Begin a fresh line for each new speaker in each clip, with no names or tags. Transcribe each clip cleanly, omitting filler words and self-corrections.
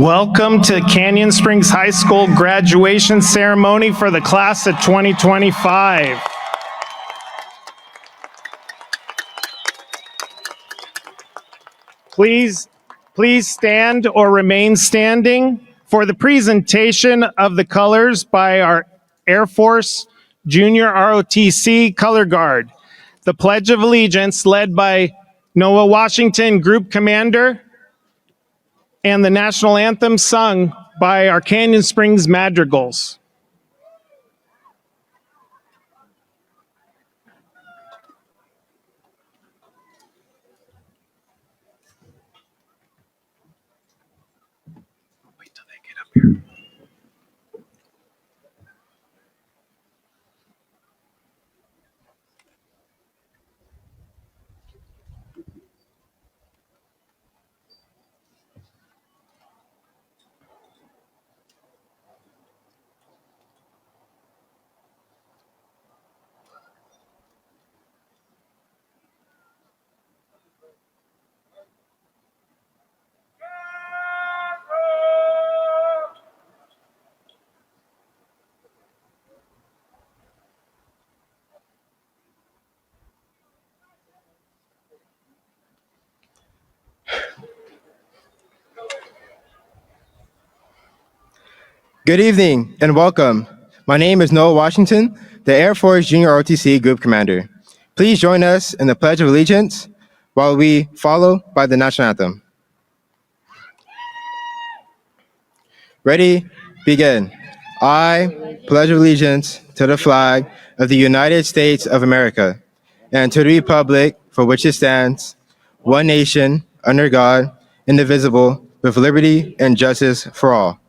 Welcome to Canyon Springs High School graduation ceremony for the class of 2025. Please stand or remain standing for the presentation of the colors by our Air Force Junior ROTC Color Guard. The Pledge of Allegiance led by Noah Washington, Group Commander, and the national anthem sung by our Canyon Springs Madrigals. Wait till they get up here.
Good evening and welcome. My name is Noah Washington, the Air Force Junior ROTC Group Commander. Please join us in the Pledge of Allegiance while we follow by the national anthem. Ready? Begin. I pledge allegiance to the flag of the United States of America and to the republic for which it stands, one nation, under God, indivisible, with liberty and justice for all.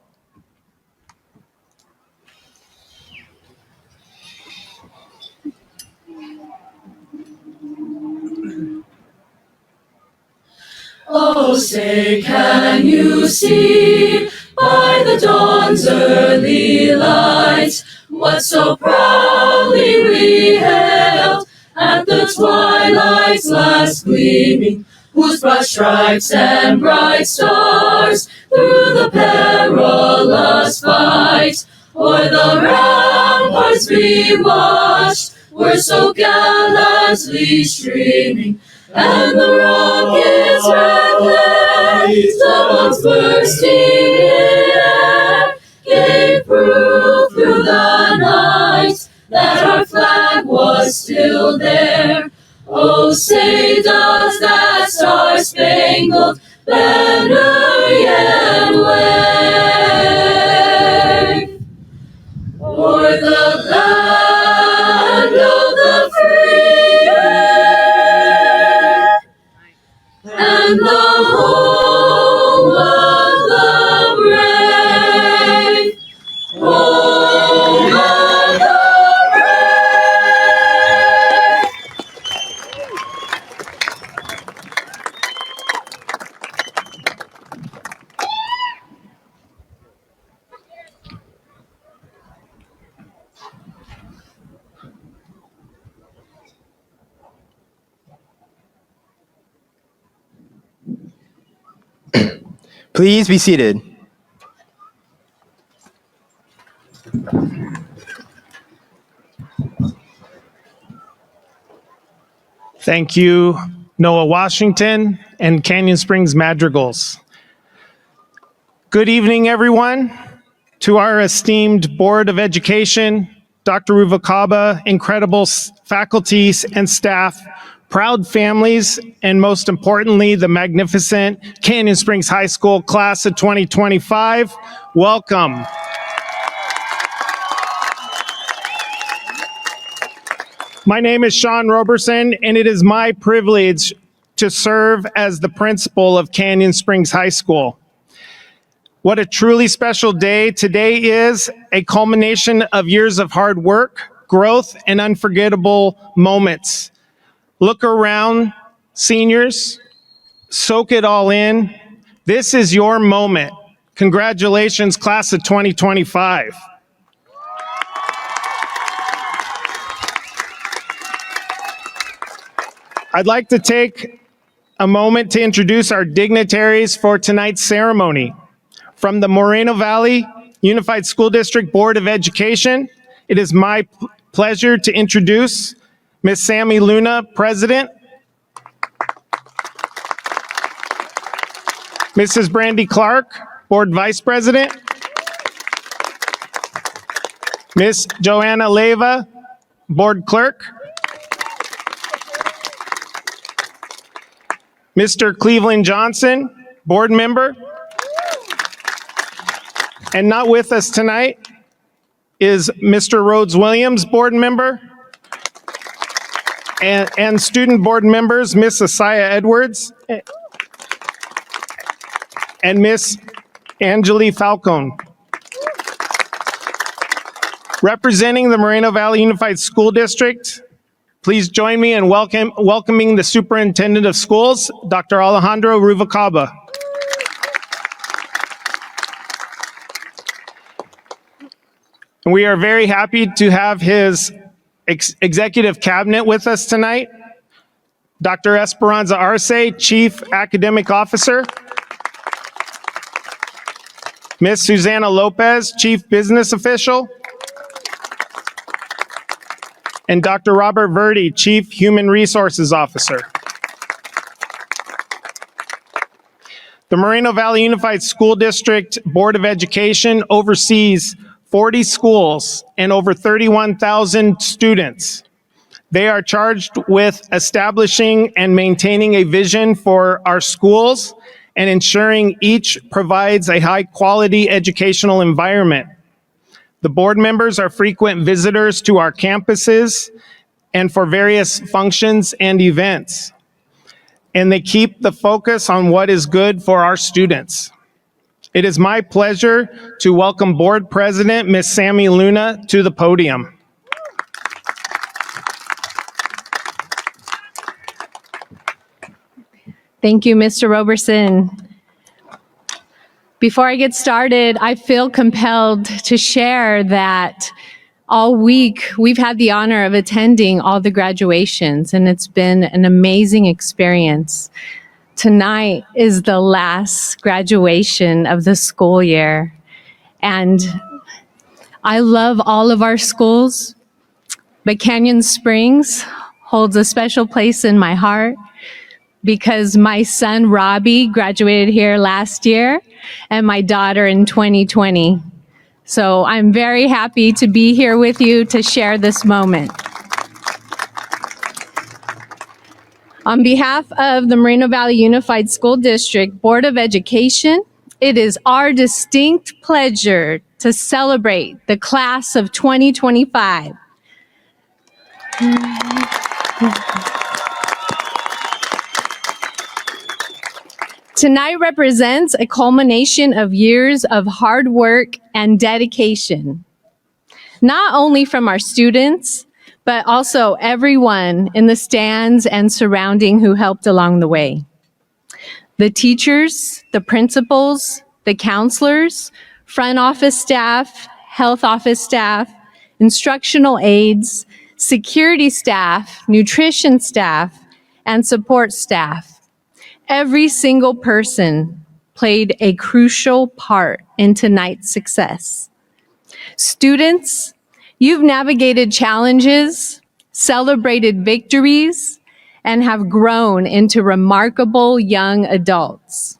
Oh, say, can you see by the dawn's early light what so proudly we hailed at the twilight's last gleaming, whose broad stripes and bright stars through the perilous fight o'er the ramparts we watched were so gallantly streaming, and the rocket's red flames, the bombs bursting in air, gave proof through the night that our flag was still there. Oh, say does that star-spangled banner yet wave o'er the land of the free and the home of the brave, home of the
Please be seated.
Thank you, Noah Washington and Canyon Springs Madrigals. Good evening, everyone. To our esteemed Board of Education, Dr. Ruvalcaba, incredible faculties and staff, proud families, and most importantly, the magnificent Canyon Springs High School class of 2025, welcome. My name is Sean Roberson, and it is my privilege to serve as the principal of Canyon Springs High School. What a truly special day. Today is a culmination of years of hard work, growth, and unforgettable moments. Look around, seniors, soak it all in. This is your moment. Congratulations, class of 2025. I'd like to take a moment to introduce our dignitaries for tonight's ceremony. From the Moreno Valley Unified School District Board of Education, it is my pleasure to introduce Ms. Sammy Luna, President, Mrs. Brandy Clark, Board Vice President, Miss Joanna Leyva, Board Clerk. Mr. Cleveland Johnson, Board Member. And not with us tonight is Mr. Rhodes Williams, Board Member. And student board members, Miss Asaya Edwards and Miss Angeli Falcone. Representing the Moreno Valley Unified School District, please join me in welcoming the Superintendent of Schools, Dr. Alejandro Ruvalcaba. And we are very happy to have his executive cabinet with us tonight. Dr. Esperanza Arce, Chief Academic Officer. Ms. Susana Lopez, Chief Business Official. And Dr. Robert Verdi, Chief Human Resources Officer. The Moreno Valley Unified School District Board of Education oversees 40 schools and over 31,000 students. They are charged with establishing and maintaining a vision for our schools and ensuring each provides a high-quality educational environment. The board members are frequent visitors to our campuses and for various functions and events. And they keep the focus on what is good for our students. It is my pleasure to welcome Board President Ms. Sammy Luna to the podium.
Thank you, Mr. Roberson. Before I get started, I feel compelled to share that all week we've had the honor of attending all the graduations, and it's been an amazing experience. Tonight is the last graduation of the school year, and I love all of our schools, but Canyon Springs holds a special place in my heart because my son Robbie graduated here last year and my daughter in 2020. So I'm very happy to be here with you to share this moment. On behalf of the Moreno Valley Unified School District Board of Education, it is our distinct pleasure to celebrate the class of 2025. Tonight represents a culmination of years of hard work and dedication, not only from our students, but also everyone in the stands and surrounding who helped along the way. The teachers, the principals, the counselors, front office staff, health office staff, instructional aides, security staff, nutrition staff, and support staff. Every single person played a crucial part in tonight's success. Students, you've navigated challenges, celebrated victories, and have grown into remarkable young adults.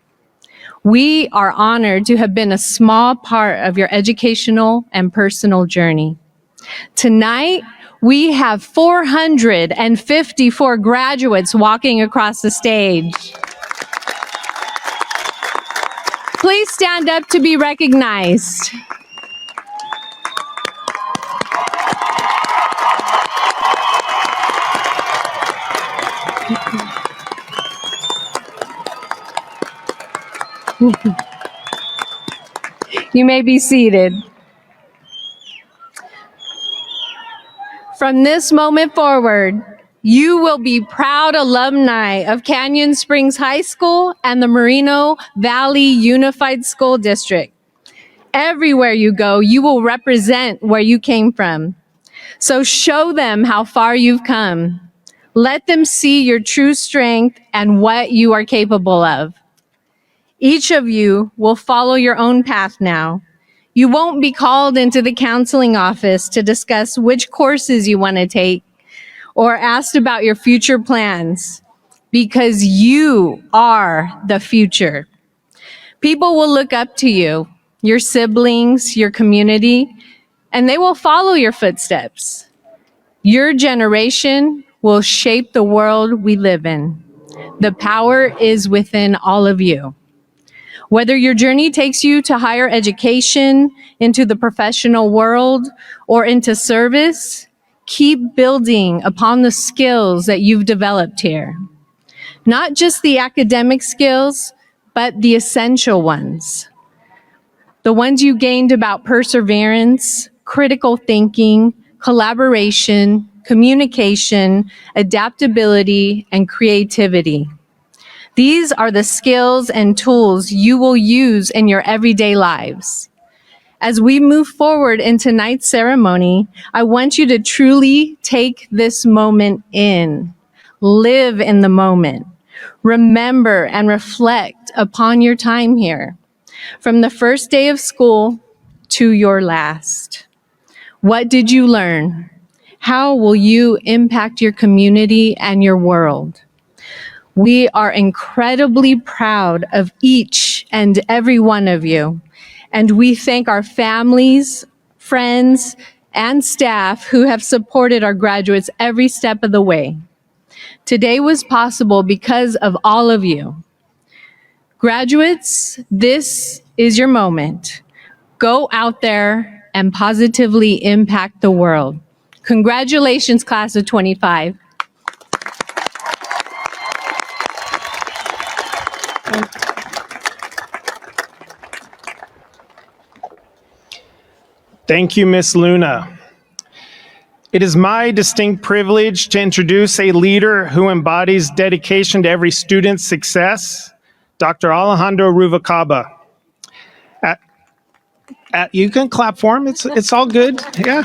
We are honored to have been a small part of your educational and personal journey. Tonight, we have 454 graduates walking across the stage. Please stand up to be recognized. You may be seated. From this moment forward, you will be proud alumni of Canyon Springs High School and the Moreno Valley Unified School District. Everywhere you go, you will represent where you came from. So show them how far you've come. Let them see your true strength and what you are capable of. Each of you will follow your own path now. You won't be called into the counseling office to discuss which courses you want to take or asked about your future plans, because you are the future. People will look up to you, your siblings, your community, and they will follow your footsteps. Your generation will shape the world we live in. The power is within all of you. Whether your journey takes you to higher education, into the professional world, or into service, keep building upon the skills that you've developed here. Not just the academic skills, but the essential ones. The ones you gained about perseverance, critical thinking, collaboration, communication, adaptability, and creativity. These are the skills and tools you will use in your everyday lives. As we move forward in tonight's ceremony, I want you to truly take this moment in. Live in the moment. Remember and reflect upon your time here, from the first day of school to your last. What did you learn? How will you impact your community and your world? We are incredibly proud of each and every one of you, and we thank our families, friends, and staff who have supported our graduates every step of the way. Today was possible because of all of you. Graduates, this is your moment. Go out there and positively impact the world. Congratulations, class of 25.
Thank you, Ms. Luna. It is my distinct privilege to introduce a leader who embodies dedication to every student's success, Dr. Alejandro Ruvalcaba. You can clap for him, it's all good, yeah.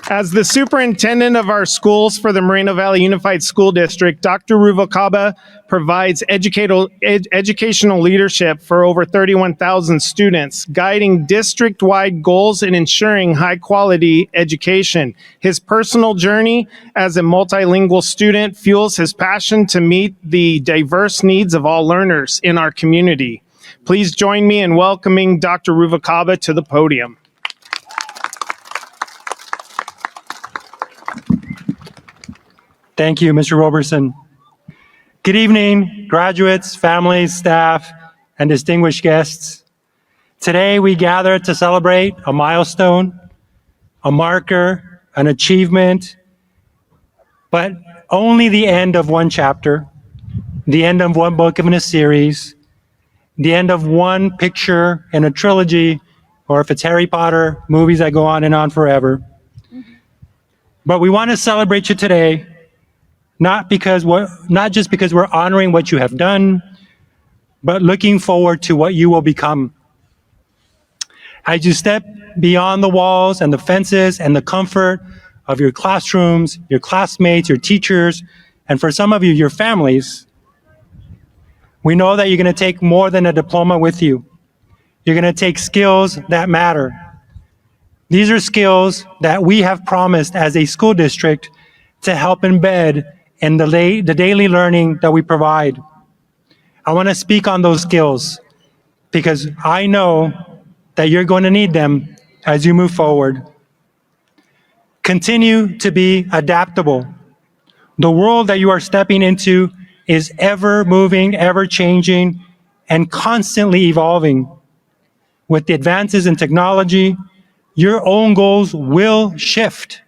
As the superintendent of our schools for the Moreno Valley Unified School District, Dr. Ruvalcaba provides educational leadership for over 31,000 students, guiding district-wide goals and ensuring high-quality education. His personal journey as a multilingual student fuels his passion to meet the diverse needs of all learners in our community. Please join me in welcoming Dr. Ruvalcaba to the podium.
Thank you, Mr. Roberson. Good evening, graduates, families, staff, and distinguished guests. Today, we gather to celebrate a milestone, a marker, an achievement, but only the end of one chapter, the end of one book in a series, the end of one picture in a trilogy, or if it's Harry Potter, movies that go on and on forever. But we want to celebrate you today, not just because we're honoring what you have done, but looking forward to what you will become. As you step beyond the walls and the fences and the comfort of your classrooms, your classmates, your teachers, and for some of you, your families, we know that you're going to take more than a diploma with you. You're going to take skills that matter. These are skills that we have promised as a school district to help embed in the daily learning that we provide. I want to speak on those skills because I know that you're going to need them as you move forward. Continue to be adaptable. The world that you are stepping into is ever moving, ever changing, and constantly evolving. With the advances in technology, your own goals will shift.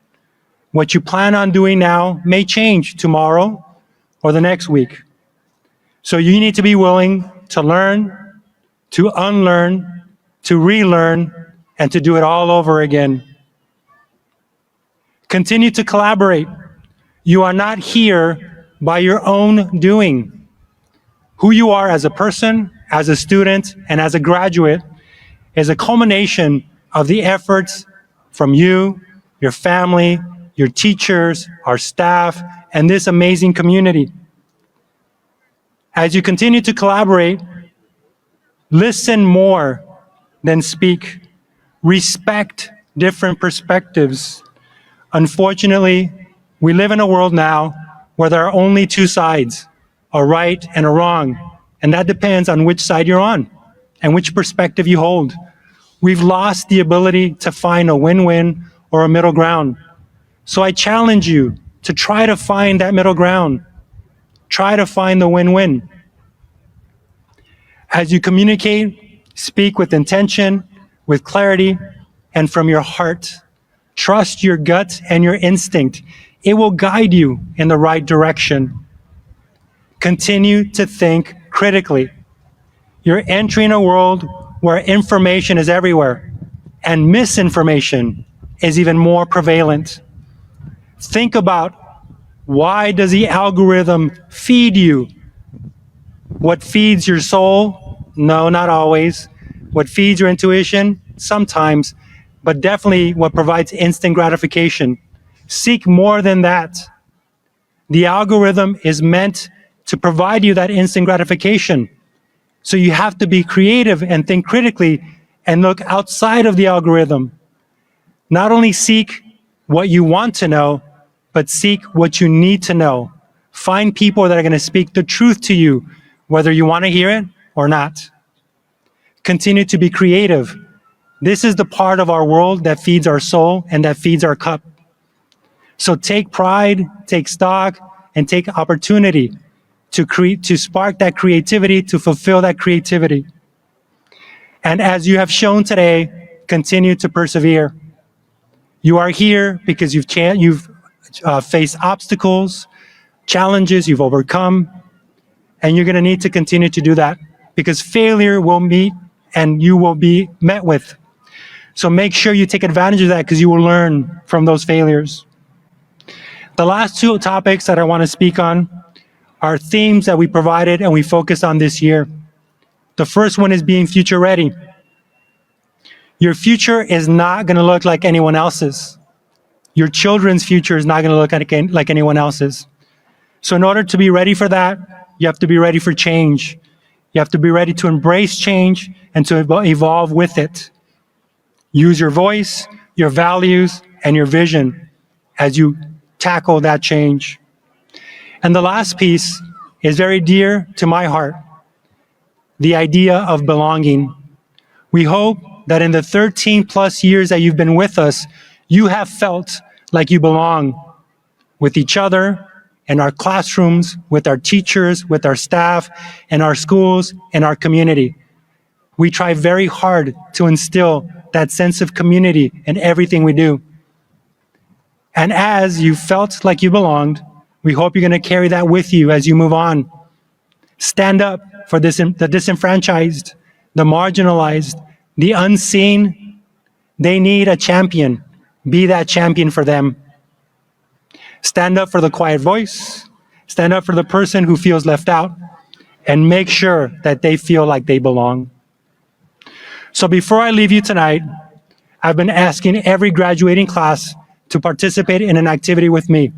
What you plan on doing now may change tomorrow or the next week. So you need to be willing to learn, to unlearn, to relearn, and to do it all over again. Continue to collaborate. You are not here by your own doing. Who you are as a person, as a student, and as a graduate is a culmination of the efforts from you, your family, your teachers, our staff, and this amazing community. As you continue to collaborate, listen more than speak. Respect different perspectives. Unfortunately, we live in a world now where there are only two sides, a right and a wrong, and that depends on which side you're on and which perspective you hold. We've lost the ability to find a win-win or a middle ground. So I challenge you to try to find that middle ground. Try to find the win-win. As you communicate, speak with intention, with clarity, and from your heart. Trust your gut and your instinct. It will guide you in the right direction. Continue to think critically. You're entering a world where information is everywhere, and misinformation is even more prevalent. Think about, why does the algorithm feed you? What feeds your soul? No, not always. What feeds your intuition? Sometimes, but definitely what provides instant gratification. Seek more than that. The algorithm is meant to provide you that instant gratification. So you have to be creative and think critically and look outside of the algorithm. Not only seek what you want to know, but seek what you need to know. Find people that are going to speak the truth to you, whether you want to hear it or not. Continue to be creative. This is the part of our world that feeds our soul and that feeds our cup. So take pride, take stock, and take opportunity to spark that creativity, to fulfill that creativity. And as you have shown today, continue to persevere. You are here because you've faced obstacles, challenges you've overcome, and you're going to need to continue to do that because failure will meet and you will be met with. So make sure you take advantage of that because you will learn from those failures. The last two topics that I want to speak on are themes that we provided and we focused on this year. The first one is being future ready. Your future is not going to look like anyone else's. Your children's future is not going to look like anyone else's. So in order to be ready for that, you have to be ready for change. You have to be ready to embrace change and to evolve with it. Use your voice, your values, and your vision as you tackle that change. And the last piece is very dear to my heart, the idea of belonging. We hope that in the 13 plus years that you've been with us, you have felt like you belong with each other, in our classrooms, with our teachers, with our staff, in our schools, in our community. We try very hard to instill that sense of community in everything we do. And as you felt like you belonged, we hope you're going to carry that with you as you move on. Stand up for the disenfranchised, the marginalized, the unseen. They need a champion. Be that champion for them. Stand up for the quiet voice. Stand up for the person who feels left out. And make sure that they feel like they belong. So before I leave you tonight, I've been asking every graduating class to participate in an activity with me.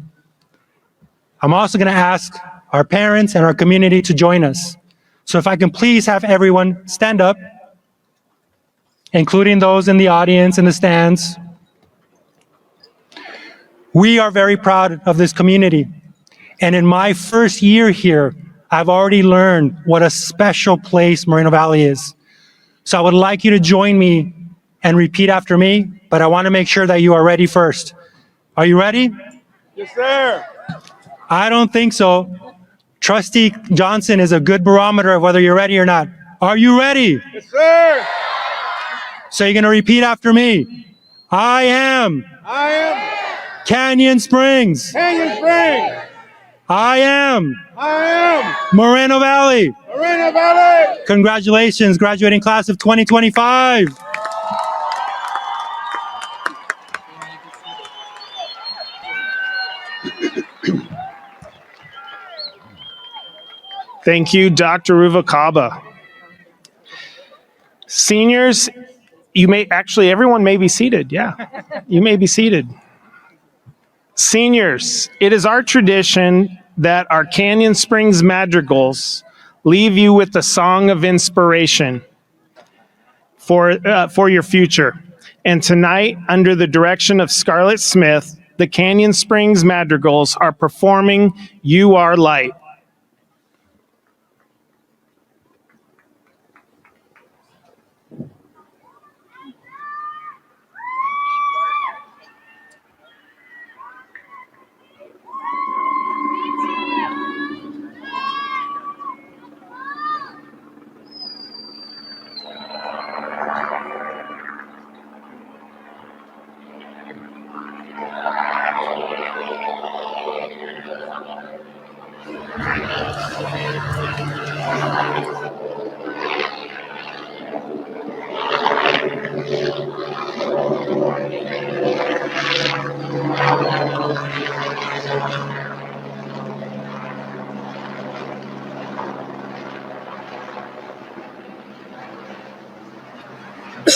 I'm also going to ask our parents and our community to join us. So if I can please have everyone stand up, including those in the audience in the stands. We are very proud of this community. And in my first year here, I've already learned what a special place Moreno Valley is. So I would like you to join me and repeat after me, but I want to make sure that you are ready first. Are you ready?
Yes, sir.
I don't think so. Trustee Johnson is a good barometer of whether you're ready or not. Are you ready?
Yes, sir.
So you're going to repeat after me. I am
I am
Canyon Springs.
Canyon Springs.
I am
I am
Moreno Valley.
Moreno Valley.
Congratulations, graduating class of 2025.
Thank you, Dr. Ruvalcaba. Seniors, everyone may be seated. Yeah, you may be seated. Seniors, it is our tradition that our Canyon Springs madrigals leave you with a song of inspiration for your future. And tonight, under the direction of Scarlett Smith, the Canyon Springs madrigals are performing You Are Light.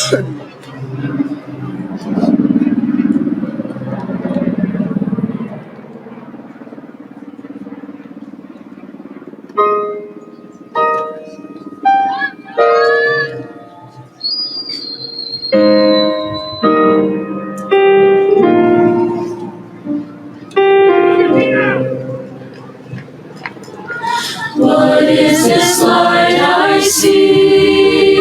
What is this light I see?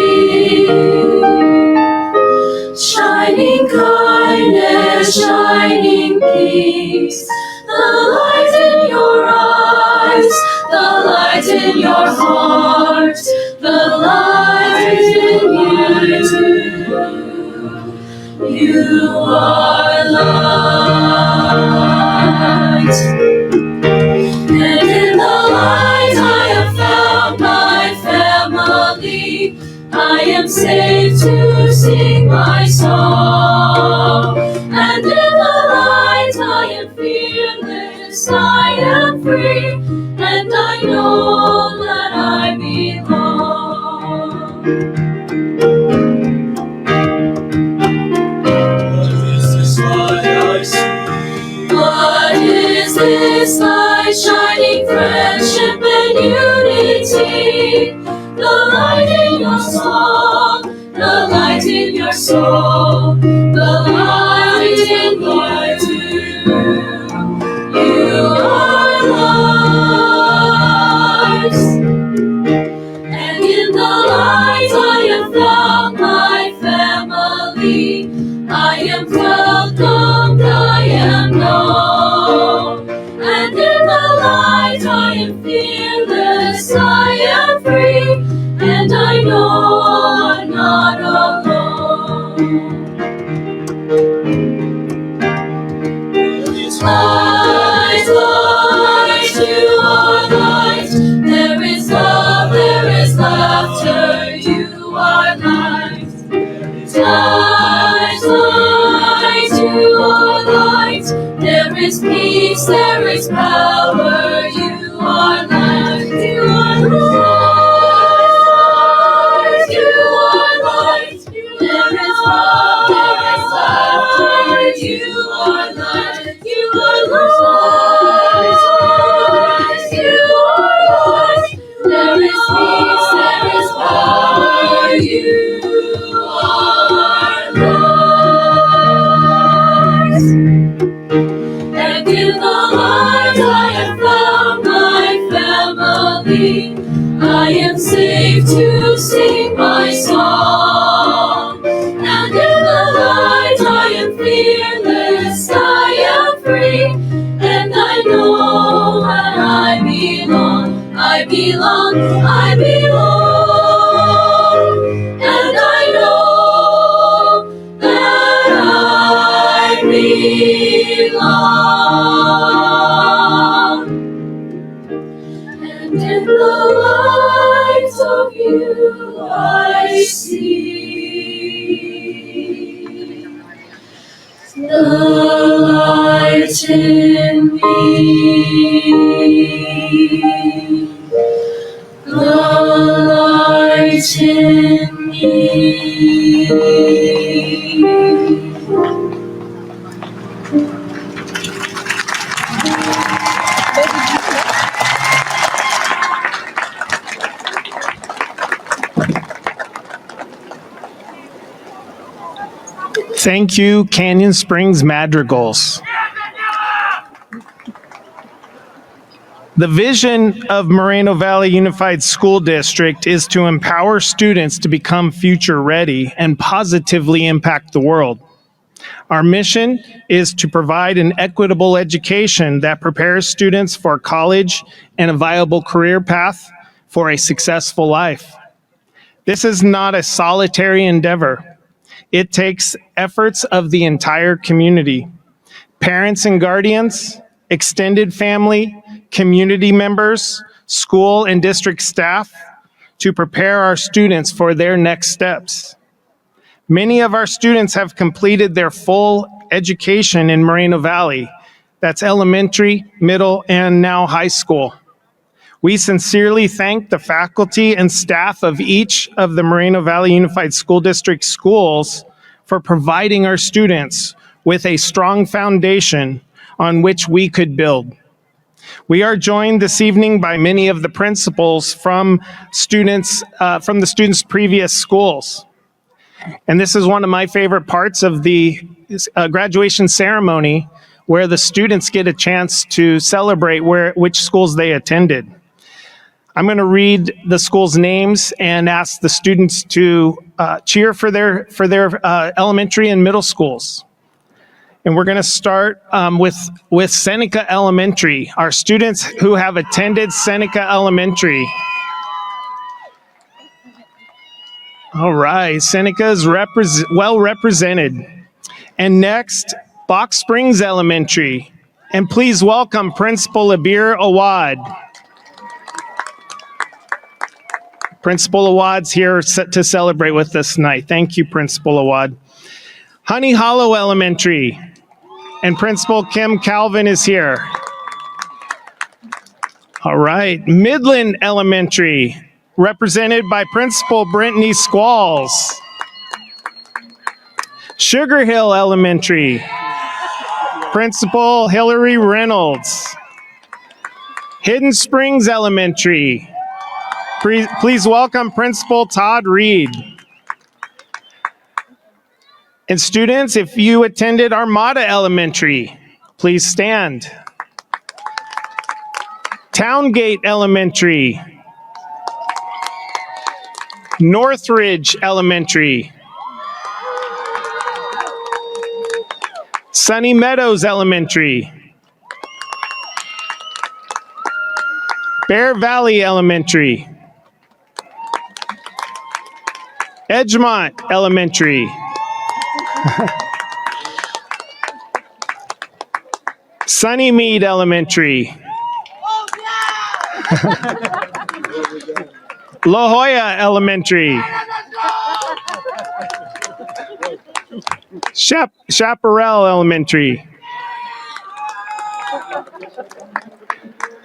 Shining kindness, shining peace. The light in your eyes, the light in your heart, the light in you. You are light. And in the light I have found my family. I am safe to sing my song. And in the light I am fearless, I am free, and I know that I belong. What is this light I see? What is this light shining friendship and unity? The light in your song, the light in your soul, the light in you. You are light. And in the light I have found my family. I am welcomed, I am known. And in the light I am fearless, I am free, and I know I'm not alone. Light, light, you are light. There is love, there is laughter, you are light. Light, light, you are light. There is peace, there is power, you are light. You are light, you are light. There is love, there is laughter, you are light. You are light, you are light. There is peace, there is power, you are light. And in the light I have found my family. I am safe to sing my song. And in the light I am fearless, I am free, and I know that I belong. I belong, I belong, and I know that I belong. And in the light of you I see the light in me, the light in me.
Thank you, Canyon Springs Madrigals. The vision of Moreno Valley Unified School District is to empower students to become future ready and positively impact the world. Our mission is to provide an equitable education that prepares students for college and a viable career path for a successful life. This is not a solitary endeavor. It takes efforts of the entire community. Parents and guardians, extended family, community members, school and district staff to prepare our students for their next steps. Many of our students have completed their full education in Moreno Valley. That's elementary, middle, and now high school. We sincerely thank the faculty and staff of each of the Moreno Valley Unified School District schools for providing our students with a strong foundation on which we could build. We are joined this evening by many of the principals from the students' previous schools. And this is one of my favorite parts of the graduation ceremony, where the students get a chance to celebrate which schools they attended. I'm going to read the schools' names and ask the students to cheer for their elementary and middle schools. And we're going to start with Seneca Elementary, our students who have attended Seneca Elementary. All right, Seneca is well represented. And next, Box Springs Elementary. And please welcome Principal Abir Awad. Principal Awad's here to celebrate with us tonight. Thank you, Principal Awad. Honey Hollow Elementary. And Principal Kim Calvin is here. All right, Midland Elementary, represented by Principal Brittany Squalls. Sugar Hill Elementary, Principal Hillary Reynolds. Hidden Springs Elementary, please welcome Principal Todd Reed. And students, if you attended Armada Elementary, please stand. Towngate Elementary. Northridge Elementary. Sunny Meadows Elementary. Bear Valley Elementary. Edgemont Elementary. Sunnymead Elementary. La Jolla Elementary. Chaparral Elementary.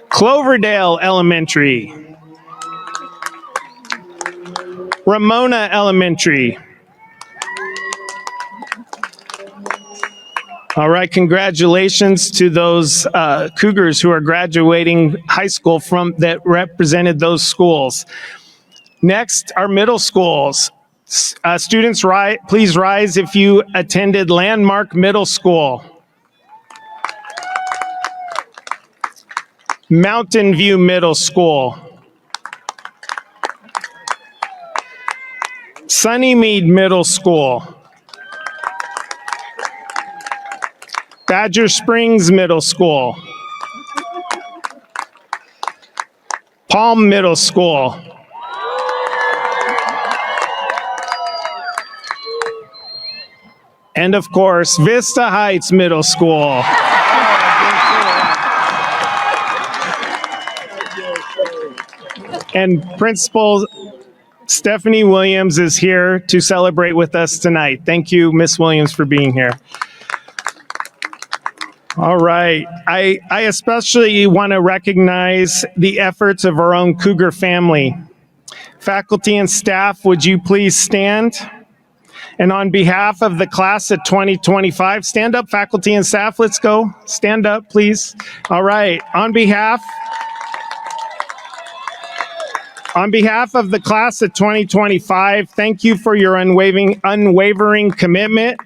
Cloverdale Elementary. Ramona Elementary. All right, congratulations to those Cougars who are graduating high school that represented those schools. Next, our middle schools. Students, please rise if you attended Landmark Middle School. Mountain View Middle School. Sunnymead Middle School. Badger Springs Middle School. Palm Middle School. And of course, Vista Heights Middle School. And Principal Stephanie Williams is here to celebrate with us tonight. Thank you, Miss Williams, for being here. All right. I especially want to recognize the efforts of our own Cougar family. Faculty and staff, would you please stand? And on behalf of the class of 2025, stand up, faculty and staff. Let's go. Stand up, please. All right. On behalf of the class of 2025, thank you for your unwavering commitment,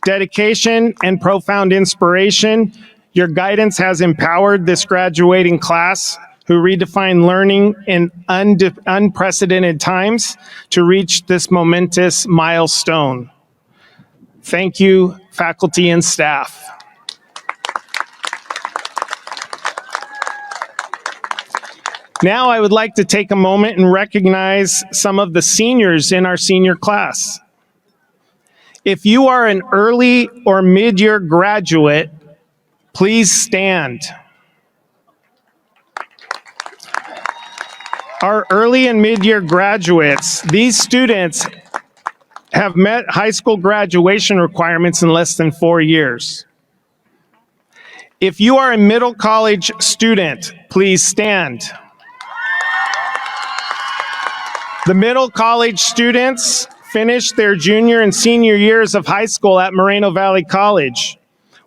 dedication, and profound inspiration. Your guidance has empowered this graduating class who redefine learning in unprecedented times to reach this momentous milestone. Thank you, faculty and staff. Now I would like to take a moment and recognize some of the seniors in our senior class. If you are an early or mid-year graduate, please stand. Our early and mid-year graduates, these students have met high school graduation requirements in less than 4 years. If you are a middle college student, please stand. The middle college students finished their junior and senior years of high school at Moreno Valley College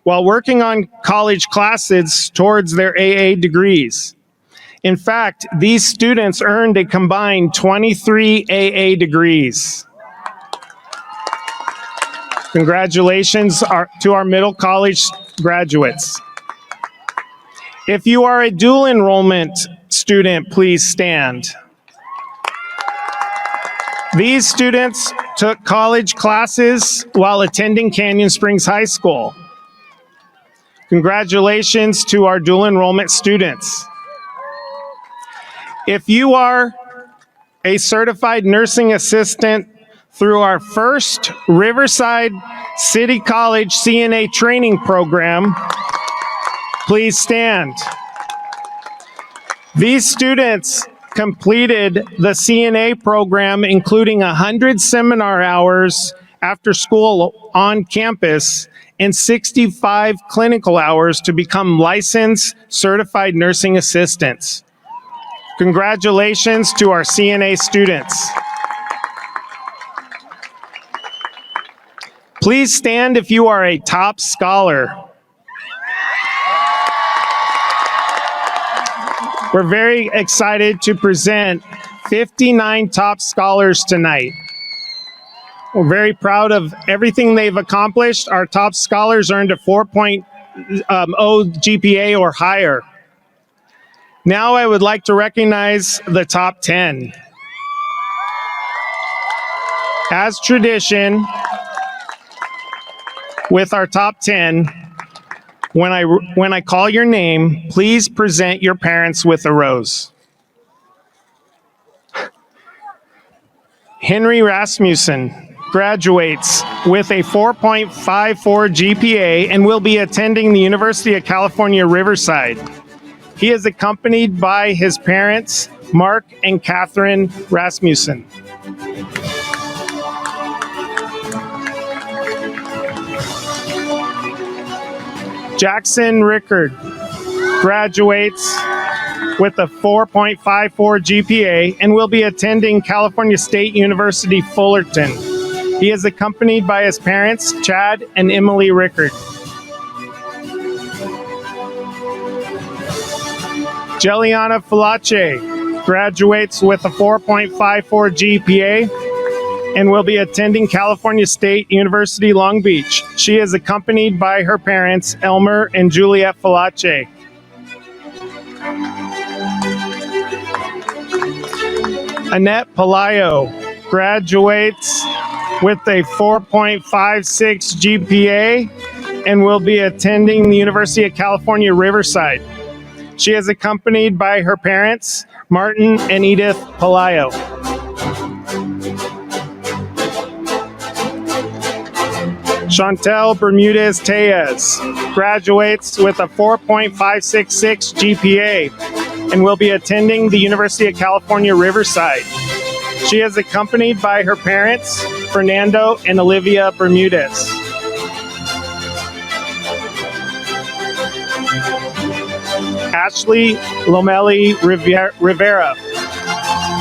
while working on college classes towards their AA degrees. In fact, these students earned a combined 23 AA degrees. Congratulations to our middle college graduates. If you are a dual enrollment student, please stand. These students took college classes while attending Canyon Springs High School. Congratulations to our dual enrollment students. If you are a certified nursing assistant through our first Riverside City College CNA training program, please stand. These students completed the CNA program, including 100 seminar hours after school on campus and 65 clinical hours to become licensed certified nursing assistants. Congratulations to our CNA students. Please stand if you are a top scholar. We're very excited to present 59 top scholars tonight. We're very proud of everything they've accomplished. Our top scholars earned a 4.0 GPA or higher. Now I would like to recognize the top 10. As tradition, with our top 10, when I call your name, please present your parents with a rose. Henry Rasmussen graduates with a 4.54 GPA and will be attending the University of California, Riverside. He is accompanied by his parents, Mark and Catherine Rasmussen. Jackson Rickard graduates with a 4.54 GPA and will be attending California State University, Fullerton. He is accompanied by his parents, Chad and Emily Rickard. Jeliana Falache graduates with a 4.54 GPA and will be attending California State University, Long Beach. She is accompanied by her parents, Elmer and Juliet Falache. Annette Palayo graduates with a 4.56 GPA and will be attending the University of California, Riverside. She is accompanied by her parents, Martin and Edith Palayo. Chantel Bermudez-Tellez graduates with a 4.566 GPA and will be attending the University of California, Riverside. She is accompanied by her parents, Fernando and Olivia Bermudez. Ashley Lomeli Rivera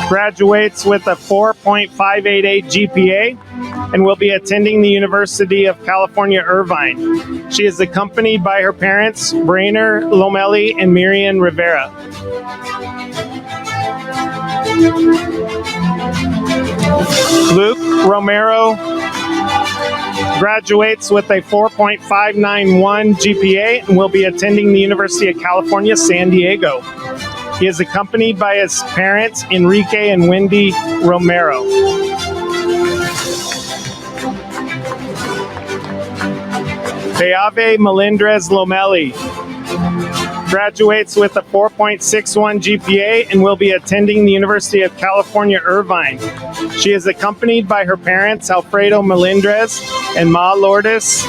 graduates with a 4.588 GPA and will be attending the University of California, Irvine. She is accompanied by her parents, Brainer Lomeli and Miriam Rivera. Luke Romero graduates with a 4.591 GPA and will be attending the University of California, San Diego. He is accompanied by his parents, Enrique and Wendy Romero. Beave Melendrez Lomeli graduates with a 4.61 GPA and will be attending the University of California, Irvine. She is accompanied by her parents, Alfredo Melendrez and Ma Lourdes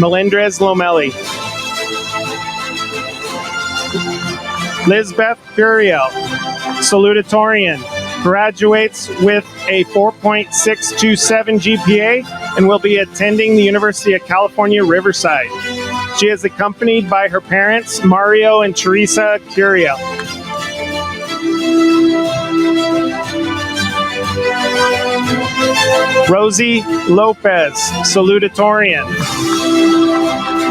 Melendrez Lomeli. Lisbeth Curiel, salutatorian, graduates with a 4.627 GPA and will be attending the University of California, Riverside. She is accompanied by her parents, Mario and Teresa Curiel. Rosie Lopez, salutatorian.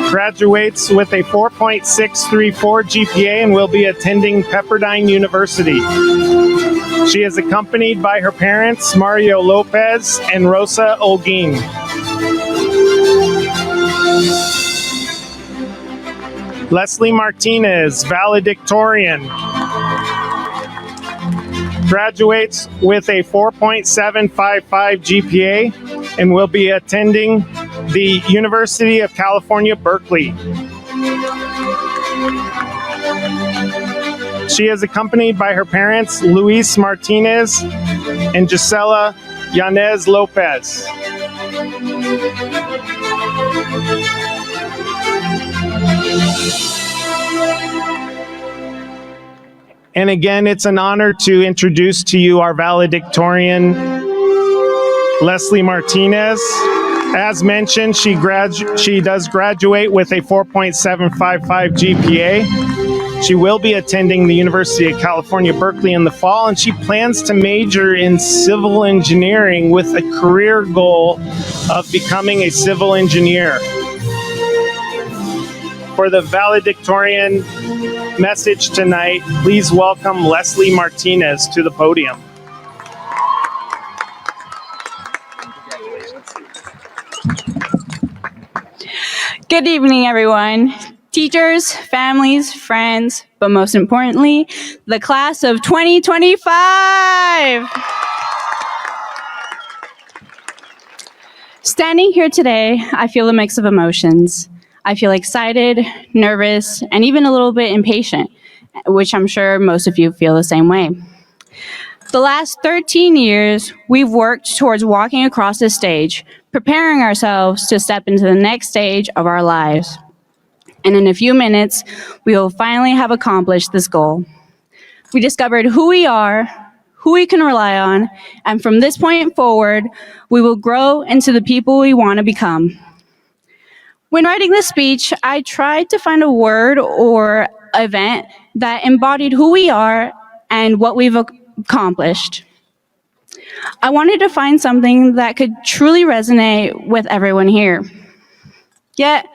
Graduates with a 4.634 GPA and will be attending Pepperdine University. She is accompanied by her parents, Mario Lopez and Rosa Olguin. Leslie Martinez, valedictorian. Graduates with a 4.755 GPA and will be attending the University of California, Berkeley. She is accompanied by her parents, Luis Martinez and Gisela Yanez Lopez. And again, it's an honor to introduce to you our valedictorian, Leslie Martinez. As mentioned, she does graduate with a 4.755 GPA. She will be attending the University of California, Berkeley in the fall, and she plans to major in civil engineering with a career goal of becoming a civil engineer. For the valedictorian message tonight, please welcome Leslie Martinez to the podium.
Good evening, everyone. Teachers, families, friends, but most importantly, the class of 2025. Standing here today, I feel a mix of emotions. I feel excited, nervous, and even a little bit impatient, which I'm sure most of you feel the same way. The last 13 years, we've worked towards walking across this stage, preparing ourselves to step into the next stage of our lives. And in a few minutes, we will finally have accomplished this goal. We discovered who we are, who we can rely on, and from this point forward, we will grow into the people we want to become. When writing this speech, I tried to find a word or event that embodied who we are and what we've accomplished. I wanted to find something that could truly resonate with everyone here. Yet,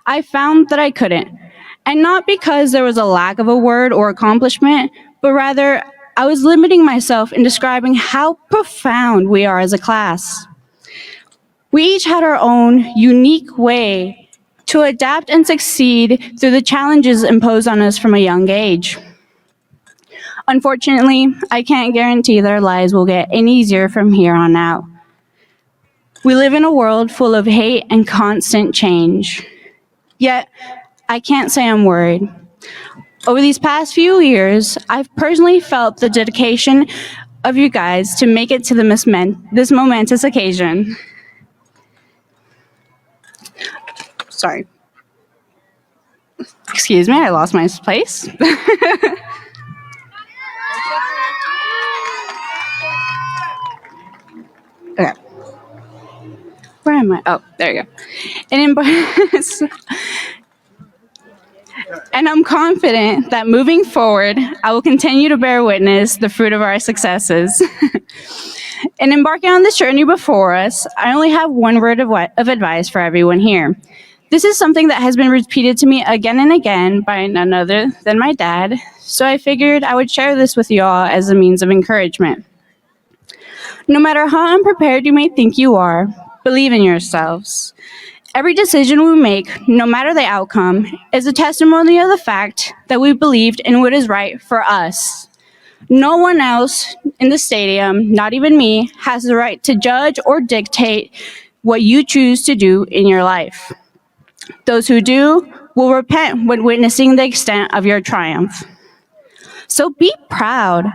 I found that I couldn't. And not because there was a lack of a word or accomplishment, but rather I was limiting myself in describing how profound we are as a class. We each had our own unique way to adapt and succeed through the challenges imposed on us from a young age. Unfortunately, I can't guarantee that our lives will get any easier from here on out. We live in a world full of hate and constant change. Yet, I can't say I'm worried. Over these past few years, I've personally felt the dedication of you guys to make it to this momentous occasion. Sorry. Excuse me, I lost my place. Okay. Where am I? Oh, there you go. And I'm confident that moving forward, I will continue to bear witness the fruit of our successes. In embarking on this journey before us, I only have one word of advice for everyone here. This is something that has been repeated to me again and again by none other than my dad, so I figured I would share this with you all as a means of encouragement. No matter how unprepared you may think you are, believe in yourselves. Every decision we make, no matter the outcome, is a testimony of the fact that we believed in what is right for us. No one else in the stadium, not even me, has the right to judge or dictate what you choose to do in your life. Those who do will repent when witnessing the extent of your triumph. So be proud.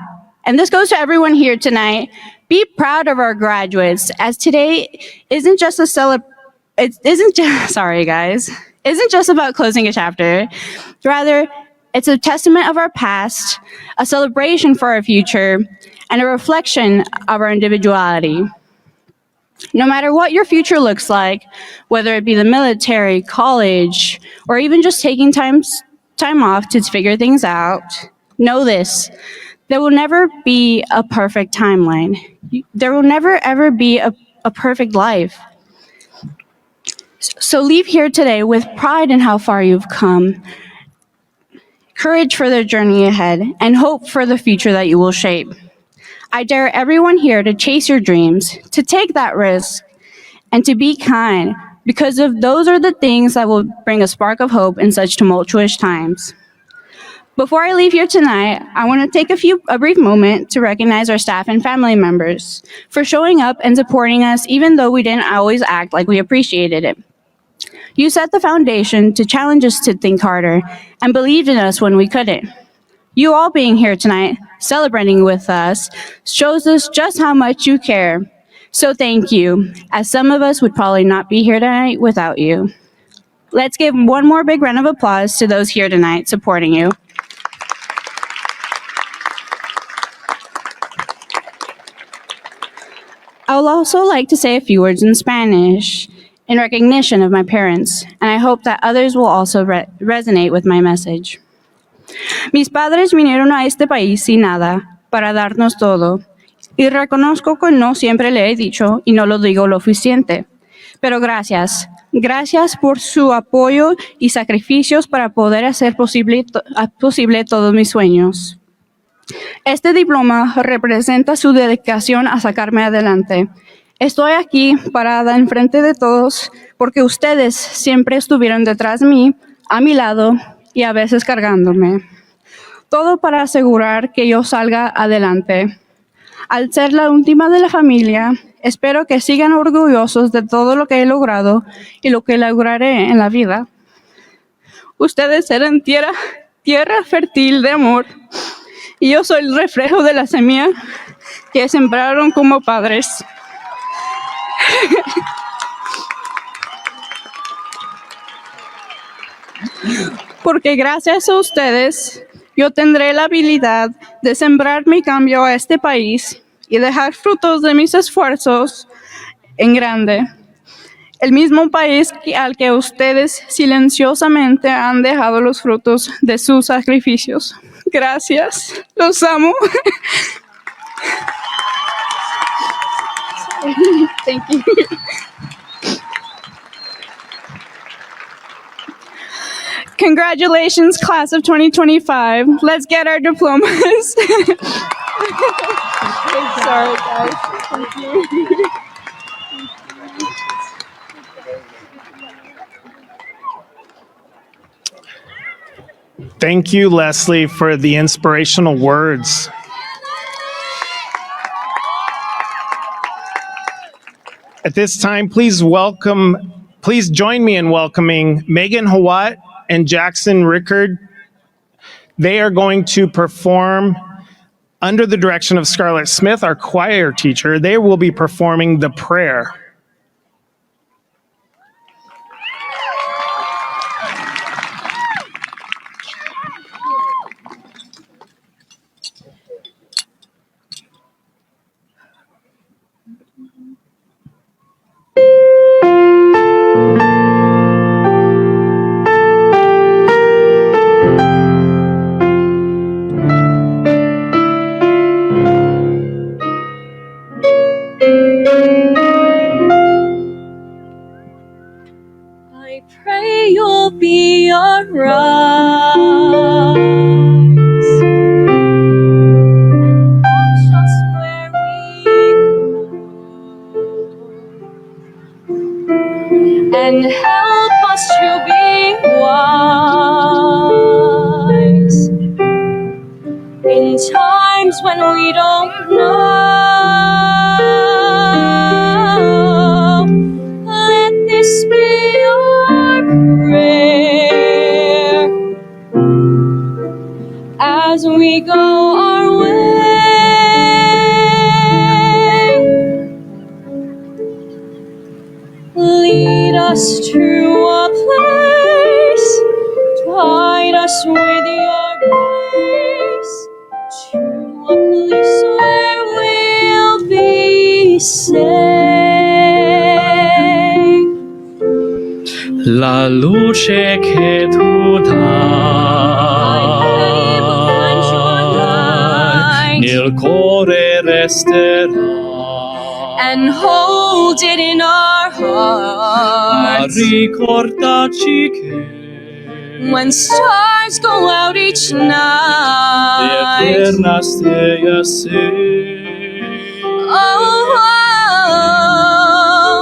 And this goes to everyone here tonight. Be proud of our graduates, as today isn't just isn't just about closing a chapter. Rather, it's a testament of our past, a celebration for our future, and a reflection of our individuality. No matter what your future looks like, whether it be the military, college, or even just taking time off to figure things out, know this: There will never be a perfect timeline. There will never ever be a perfect life. So leave here today with pride in how far you've come, courage for the journey ahead, and hope for the future that you will shape. I dare everyone here to chase your dreams, to take that risk, and to be kind, because of those are the things that will bring a spark of hope in such tumultuous times. Before I leave here tonight, I want to take a brief moment to recognize our staff and family members for showing up and supporting us even though we didn't always act like we appreciated it. You set the foundation to challenge us to think harder and believed in us when we couldn't. You all being here tonight, celebrating with us, shows us just how much you care. So thank you, as some of us would probably not be here tonight without you. Let's give one more big round of applause to those here tonight supporting you. I would also like to say a few words in Spanish in recognition of my parents, and I hope that others will also resonate with my message. Mis padres vinieron a este país sin nada, para darnos todo. Y reconozco que no siempre le he dicho y no lo digo lo suficiente. Pero gracias. Gracias por su apoyo y sacrificios para poder hacer posible todos mis sueños. Este diploma representa su dedicación a sacarme adelante. Estoy aquí parada enfrente de todos porque ustedes siempre estuvieron detrás de mí, a mi lado y a veces cargándome. Todo para asegurar que yo salga adelante. Al ser la última de la familia, espero que sigan orgullosos de todo lo que he logrado y lo que lograré en la vida. Ustedes serán tierra fértil de amor y yo soy el reflejo de la semilla que sembraron como padres. Porque gracias a ustedes, yo tendré la habilidad de sembrar mi cambio a este país y dejar frutos de mis esfuerzos en grande. El mismo país al que ustedes silenciosamente han dejado los frutos de sus sacrificios. Gracias, los amo. Thank you. Congratulations, class of 2025. Let's get our diplomas. Sorry, guys. Thank you.
Thank you, Leslie, for the inspirational words. At this time, please join me in welcoming Megan Hawat and Jackson Rickard. They are going to perform under the direction of Scarlett Smith, our choir teacher. They will be performing the prayer.
I pray you'll be alright. Watch us where we go, and help us to be wise in times when we don't know. Let this be our prayer as we go our way. Lead us to a place, guide us with your grace, to a place where we'll be safe.
La luce che tu dai nel cuore resterà.
And hold it in our
A
hearts
ricordarci che
when stars go out each night.
eterna stay a sei.
Oh,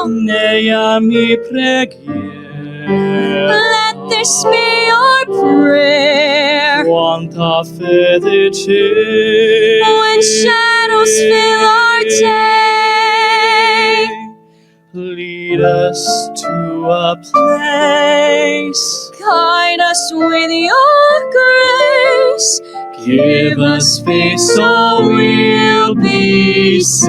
Nea mi preghiera,
let this be our prayer
quanta fede c'è
when shadows fill our day.
Lead us to a place,
Guide us with your grace.
give us faith so we'll be saved.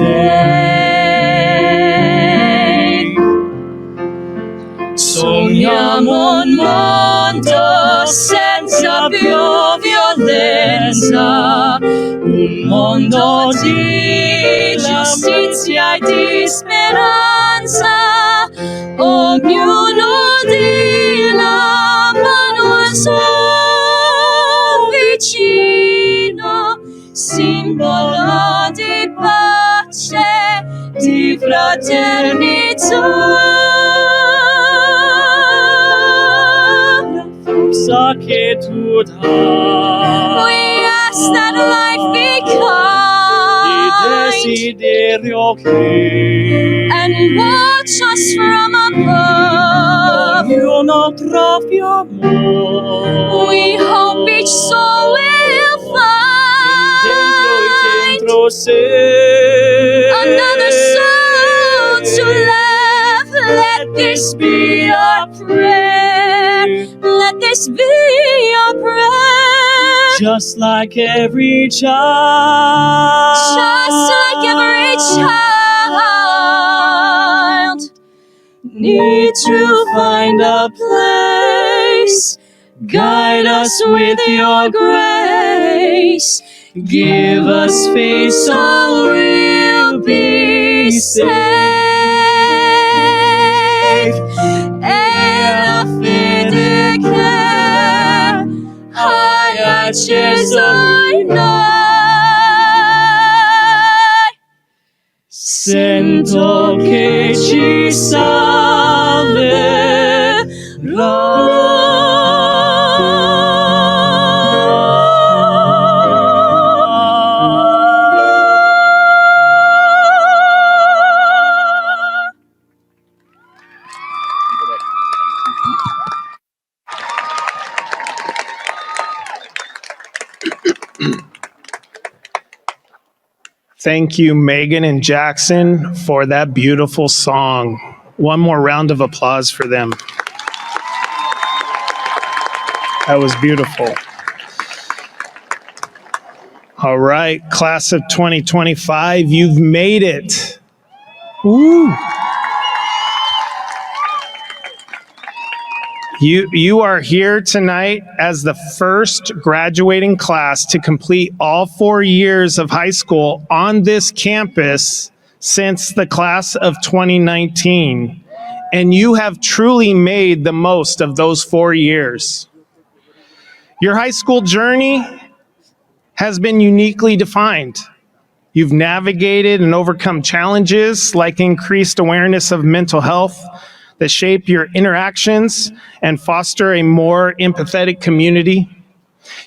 Sogniamo un mondo senza più violenza, un mondo di giustizia e di speranza. Ognuno di la mano al suo vicino, simbolo di pace, di fraternità.
Sa che tu dai
We ask that life be
il
kind
desiderio che
and watch us from above.
ognuno trovi amore
We hope each soul will find
dentro sé.
another soul to love. Let this be our prayer. Let this be our prayer.
Just like every child,
Just like every child, need to find a place. Guide us with your grace. Give us faith so we'll be safe. E la fede che hai acceso in noi, sento che ci salverà.
Thank you, Megan and Jackson, for that beautiful song. One more round of applause for them. That was beautiful. All right, class of 2025, you've made it. Woo. You are here tonight as the first graduating class to complete all 4 years of high school on this campus since the class of 2019. And you have truly made the most of those 4 years. Your high school journey has been uniquely defined. You've navigated and overcome challenges like increased awareness of mental health that shape your interactions and foster a more empathetic community.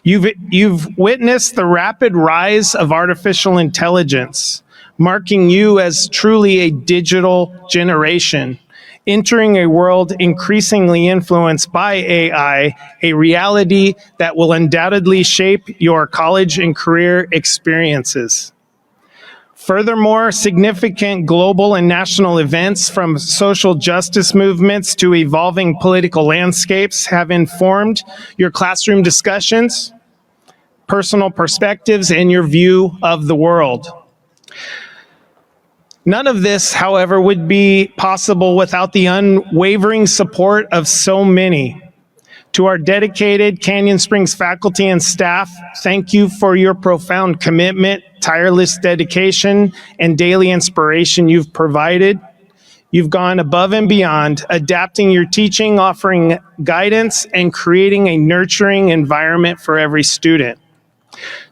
You've witnessed the rapid rise of artificial intelligence, marking you as truly a digital generation, entering a world increasingly influenced by AI, a reality that will undoubtedly shape your college and career experiences. Furthermore, significant global and national events from social justice movements to evolving political landscapes have informed your classroom discussions, personal perspectives, and your view of the world. None of this, however, would be possible without the unwavering support of so many. To our dedicated Canyon Springs faculty and staff, thank you for your profound commitment, tireless dedication, and daily inspiration you've provided. You've gone above and beyond, adapting your teaching, offering guidance, and creating a nurturing environment for every student.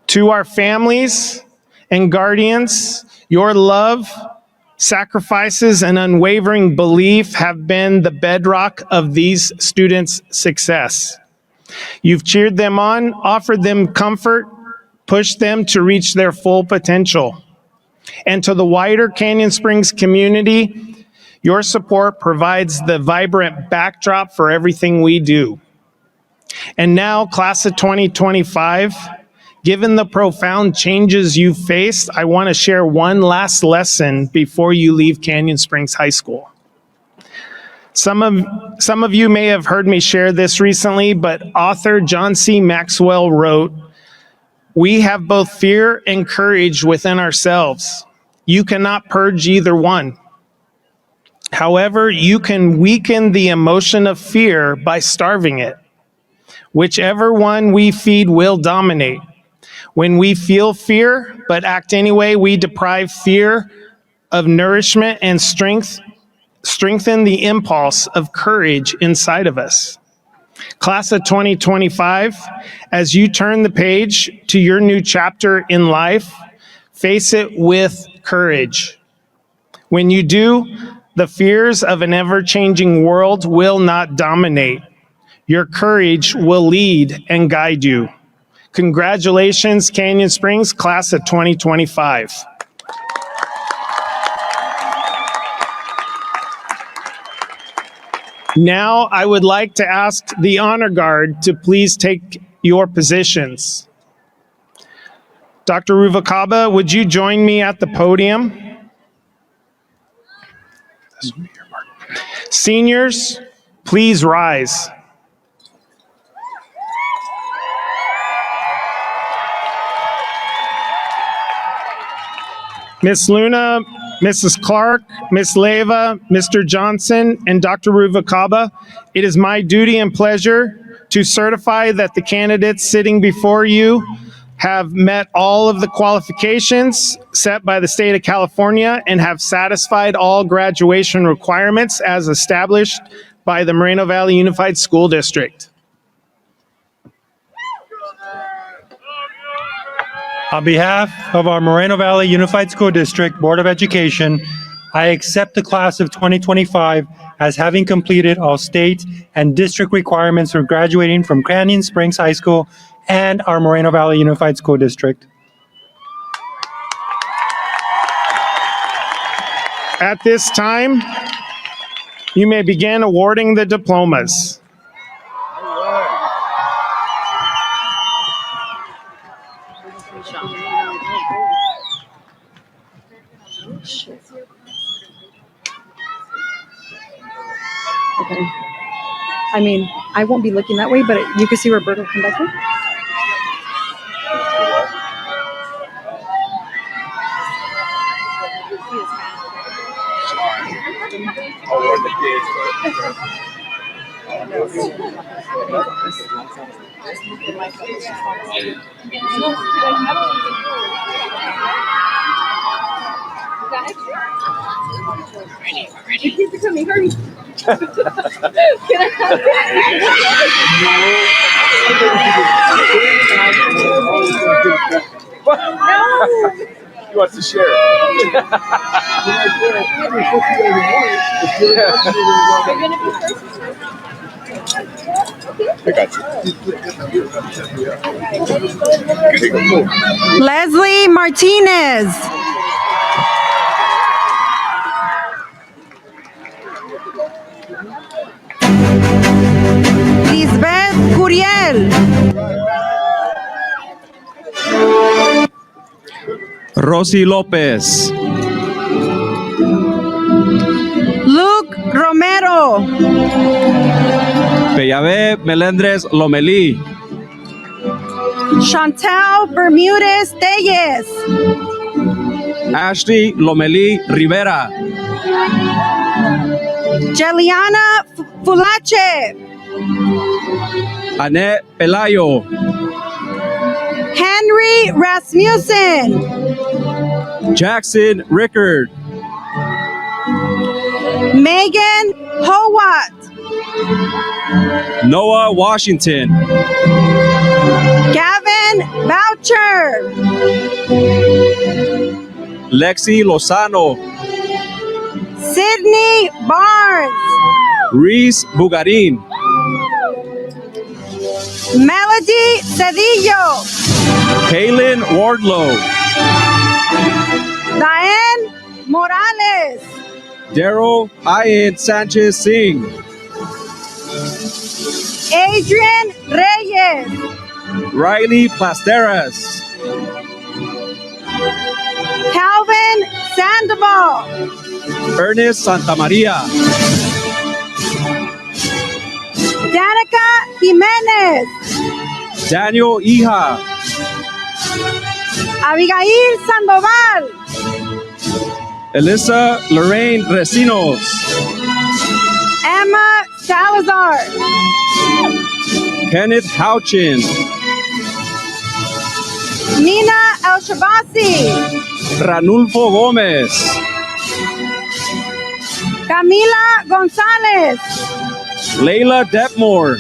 To our families and guardians, your love, sacrifices, and unwavering belief have been the bedrock of these students' success. You've cheered them on, offered them comfort, pushed them to reach their full potential. And to the wider Canyon Springs community, your support provides the vibrant backdrop for everything we do. And now, class of 2025, given the profound changes you've faced, I want to share one last lesson before you leave Canyon Springs High School. Some of you may have heard me share this recently, but author John C. Maxwell wrote, "We have both fear and courage within ourselves. You cannot purge either one. However, you can weaken the emotion of fear by starving it. Whichever one we feed will dominate. When we feel fear but act anyway, we deprive fear of nourishment and strengthen the impulse of courage inside of us." Class of 2025, as you turn the page to your new chapter in life, face it with courage. When you do, the fears of an ever-changing world will not dominate. Your courage will lead and guide you. Congratulations, Canyon Springs, class of 2025. Now, I would like to ask the honor guard to please take your positions. Dr. Ruvalcaba, would you join me at the podium? Seniors, please rise. Ms. Luna, Mrs. Clark, Ms. Leyva, Mr. Johnson, and Dr. Ruvalcaba, it is my duty and pleasure to certify that the candidates sitting before you have met all of the qualifications set by the state of California and have satisfied all graduation requirements as established by the Moreno Valley Unified School District.
On behalf of our Moreno Valley Unified School District Board of Education, I accept the class of 2025 as having completed all state and district requirements for graduating from Canyon Springs High School and our Moreno Valley Unified School District.
At this time, you may begin awarding the diplomas.
Okay. I mean, I won't be looking that way, but you can see Roberto conducting. Ready. Kids are coming, hurry. Can I have
No! He wants to share it. I got you.
Leslie Martinez. Lisbeth Curiel.
Rosy Lopez.
Luke Romero.
Peyabe Melendres Lomelí.
Chantal Bermudez Tellez.
Ashley Lomelí Rivera.
Jeliana Fulache.
Annette Pelayo.
Henry Rasmussen.
Jackson Rickard.
Megan Howat.
Noah Washington.
Gavin Boucher.
Lexi Lozano,
Sydney Barnes,
Reese Bugarin,
Melody Cedillo,
Kaylin Wardlow,
Diane Morales,
Daryl Ian Sanchez Singh,
Adrian Reyes,
Riley Plasteras,
Calvin Sandoval,
Ernest Santamaria,
Danica Jimenez,
Daniel Hija,
Abigail Sandoval,
Elisa Lorraine Recinos,
Emma Salazar,
Kenneth Houchin,
Nina El Shabasi,
Ranulfo Gomez,
Camila Gonzalez,
Leila Detmore,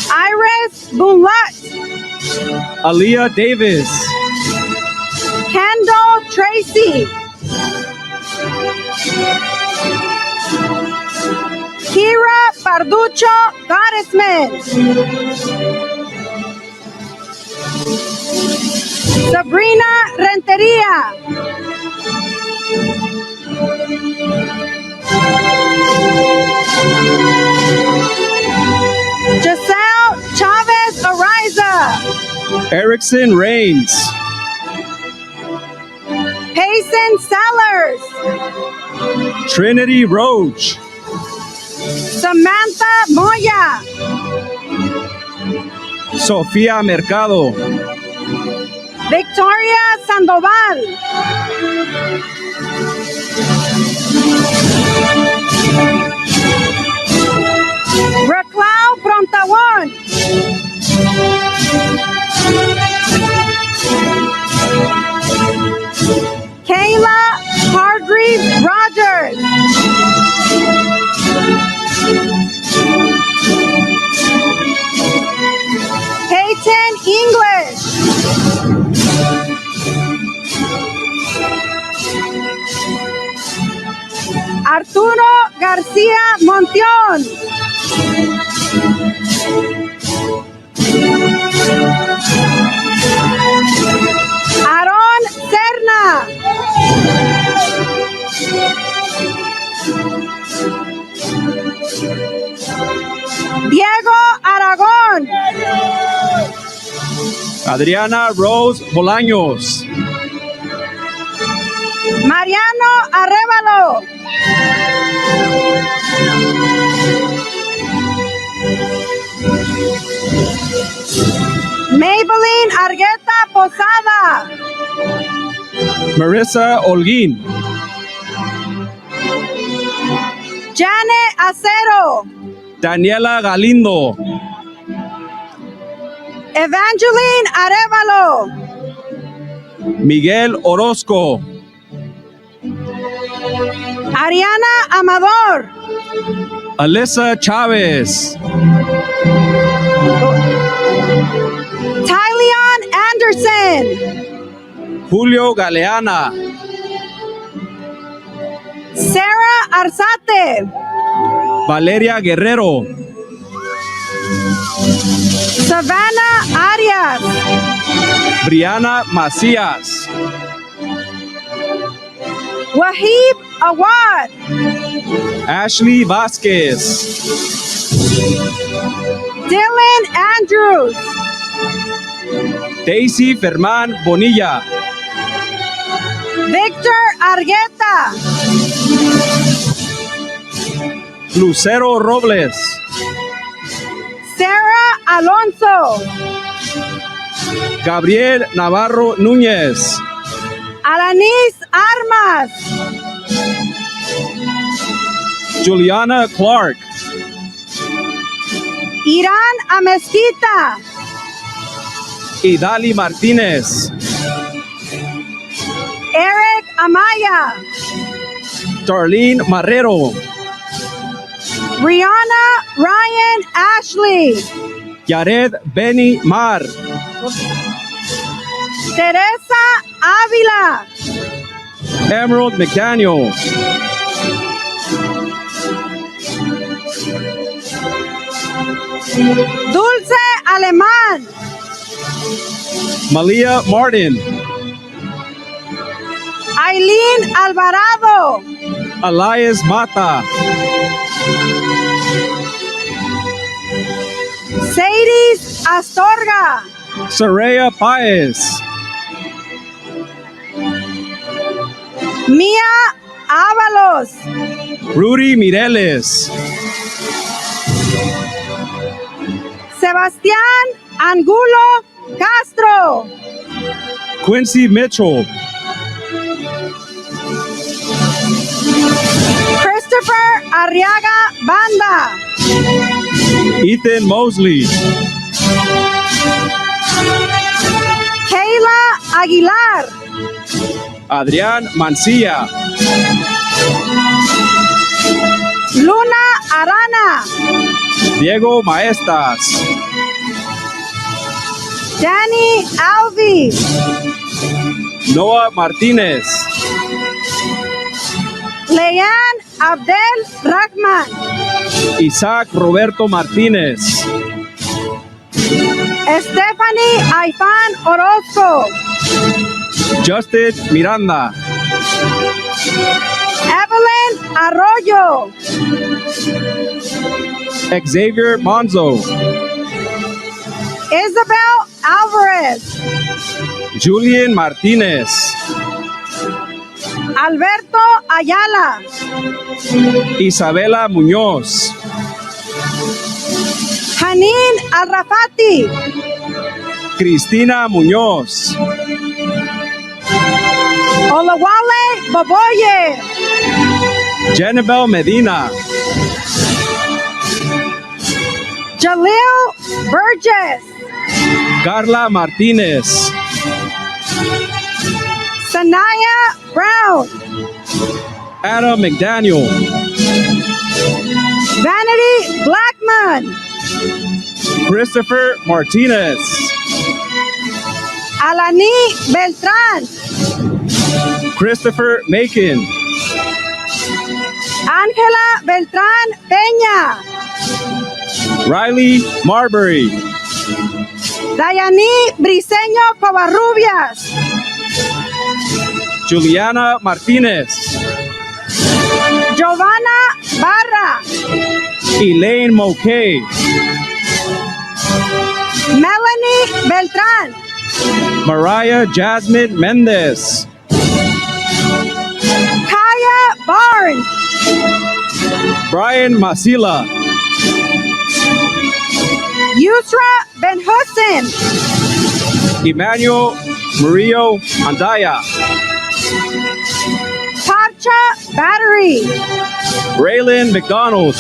Iris Bunlat,
Aaliyah Davis,
Kendall Tracy, Kira Parducho Gottesman, Sabrina Renteria, Giselle Chavez Ariza,
Erickson Rains,
Payson Sellers,
Trinity Roach,
Samantha Moya,
Sofía Mercado,
Victoria Sandoval, Raclau Prontawan, Kayla Hargreaves Rogers, Peyton English, Arturo Garcia Montión, Aaron Serna, Diego Aragón,
Adriana Rose Bolaños,
Mariano Arevalo, Maybelline Argueta Posada,
Marissa Holguín,
Jane Acero,
Daniela Galindo,
Evangeline Arevalo,
Miguel Orozco,
Ariana Amador,
Alyssa Chavez,
Tyleon Anderson,
Julio Galeana,
Sarah Arzate,
Valeria Guerrero,
Savannah Arias,
Brianna Macías,
Wahib Awad,
Ashley Vasquez,
Dylan Andrews,
Daisy Ferman Bonilla,
Victor Argueta,
Lucero Robles,
Sarah Alonso,
Gabriel Navarro Núñez,
Alanis Armas,
Juliana Clark,
Irán Amezquita,
Idali Martínez,
Eric Amaya,
Darlene Marrero,
Rihanna Ryan Ashley,
Yared Benny Mar,
Teresa Ávila,
Emerald McDaniel,
Dulce Alemán,
Malia Martin,
Aileen Alvarado,
Elias Mata,
Sadis Astorga,
Saraya Paez,
Mia Ábalos,
Rudy Mireles,
Sebastián Angulo Castro,
Quincy Mitchell,
Christopher Arriaga Banda,
Ethan Mosley,
Kayla Aguilar,
Adrián Mancilla,
Luna Arana,
Diego Maestas,
Danny Alvi,
Noah Martinez,
Leanne Abdel Rahman,
Isaac Roberto Martinez,
Stephanie Aifán Orozco,
Justin Miranda,
Evelyn Arroyo,
Xavier Monzo,
Isabel Alvarez,
Julian Martinez,
Alberto Ayala,
Isabela Muñoz,
Janine Alrafati,
Cristina Muñoz,
Olawale Boboye,
Jennifer Medina,
Jalil Burgess,
Carla Martinez,
Sanaya Brown,
Adam McDaniel,
Vanity Blackman,
Christopher Martinez,
Alani Beltran,
Christopher Macon,
Ángela Beltrán Peña,
Riley Marbury,
Dayani Briseño Covarrubias,
Juliana Martinez,
Giovanna Barra,
Elaine Mulcahy,
Melanie Beltrán,
Mariah Jasmine Mendez,
Kaya Barnes,
Brian Masila,
Yusra Ben Hussein,
Emmanuel Murillo Andaya,
Parcha Battery,
Raylan McDonald,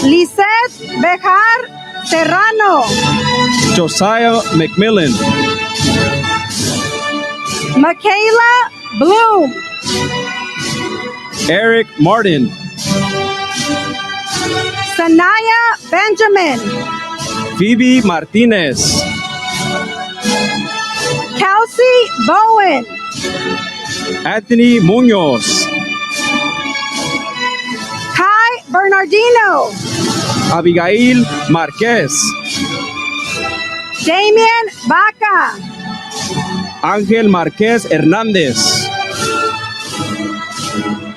Lisette Bejar Serrano,
Josiah McMillan,
Michaela Bloom,
Eric Martin,
Sanaya Benjamin,
Phoebe Martinez,
Kelsey Bowen,
Anthony Munoz,
Kai Bernardino,
Abigail Marquez,
Damian Baca,
Ángel Marquez Hernández,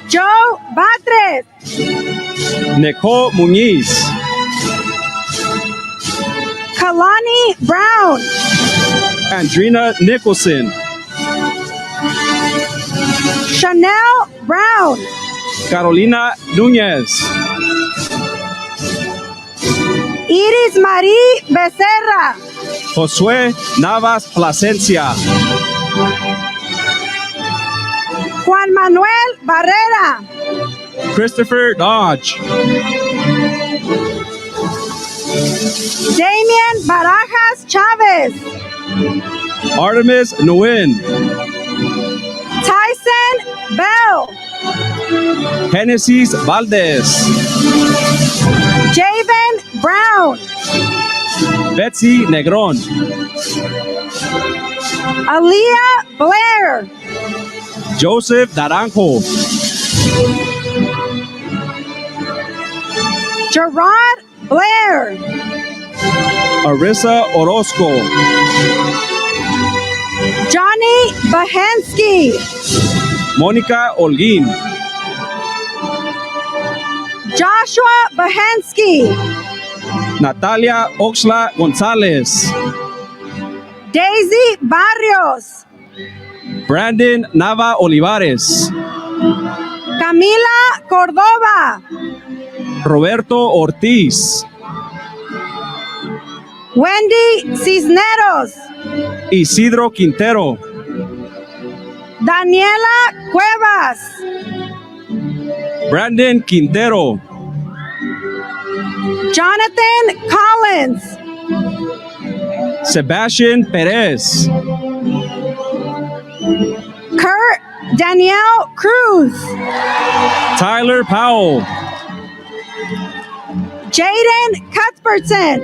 Joe Batres,
Nicole Muñiz,
Kalani Brown,
Andrina Nicholson,
Chanel Brown,
Carolina Núñez,
Iris Marie Becerra,
Josué Navas Plasencia,
Juan Manuel Barrera,
Christopher Dodge,
Damian Barajas Chavez,
Artemis Nguyen,
Tyson Bell,
Genesis Valdez,
Javen Brown,
Betsy Negron,
Aaliyah Blair,
Joseph Naranjo,
Gerard Blair,
Arissa Orozco,
Johnny Bahensky,
Mónica Holguín,
Joshua Bahensky,
Natalia Oxla González,
Daisy Barrios,
Brandon Nava Olivares,
Camila Cordova,
Roberto Ortiz,
Wendy Cisneros,
Isidro Quintero,
Daniela Cuevas,
Brandon Quintero,
Jonathan Collins,
Sebastian Perez,
Kurt Danielle Cruz,
Tyler Powell,
Jaden Cuthbertson,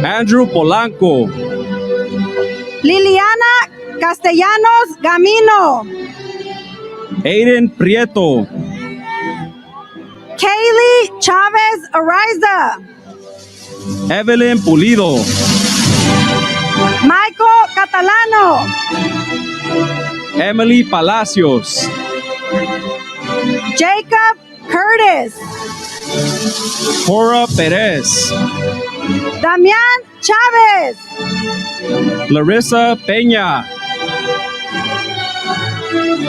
Andrew Polanco,
Liliana Castellanos Gamino,
Aiden Prieto,
Kaylee Chavez Ariza,
Evelyn Pulido,
Michael Catalano,
Emily Palacios,
Jacob Curtis,
Cora Perez,
Damian Chavez,
Larissa Peña,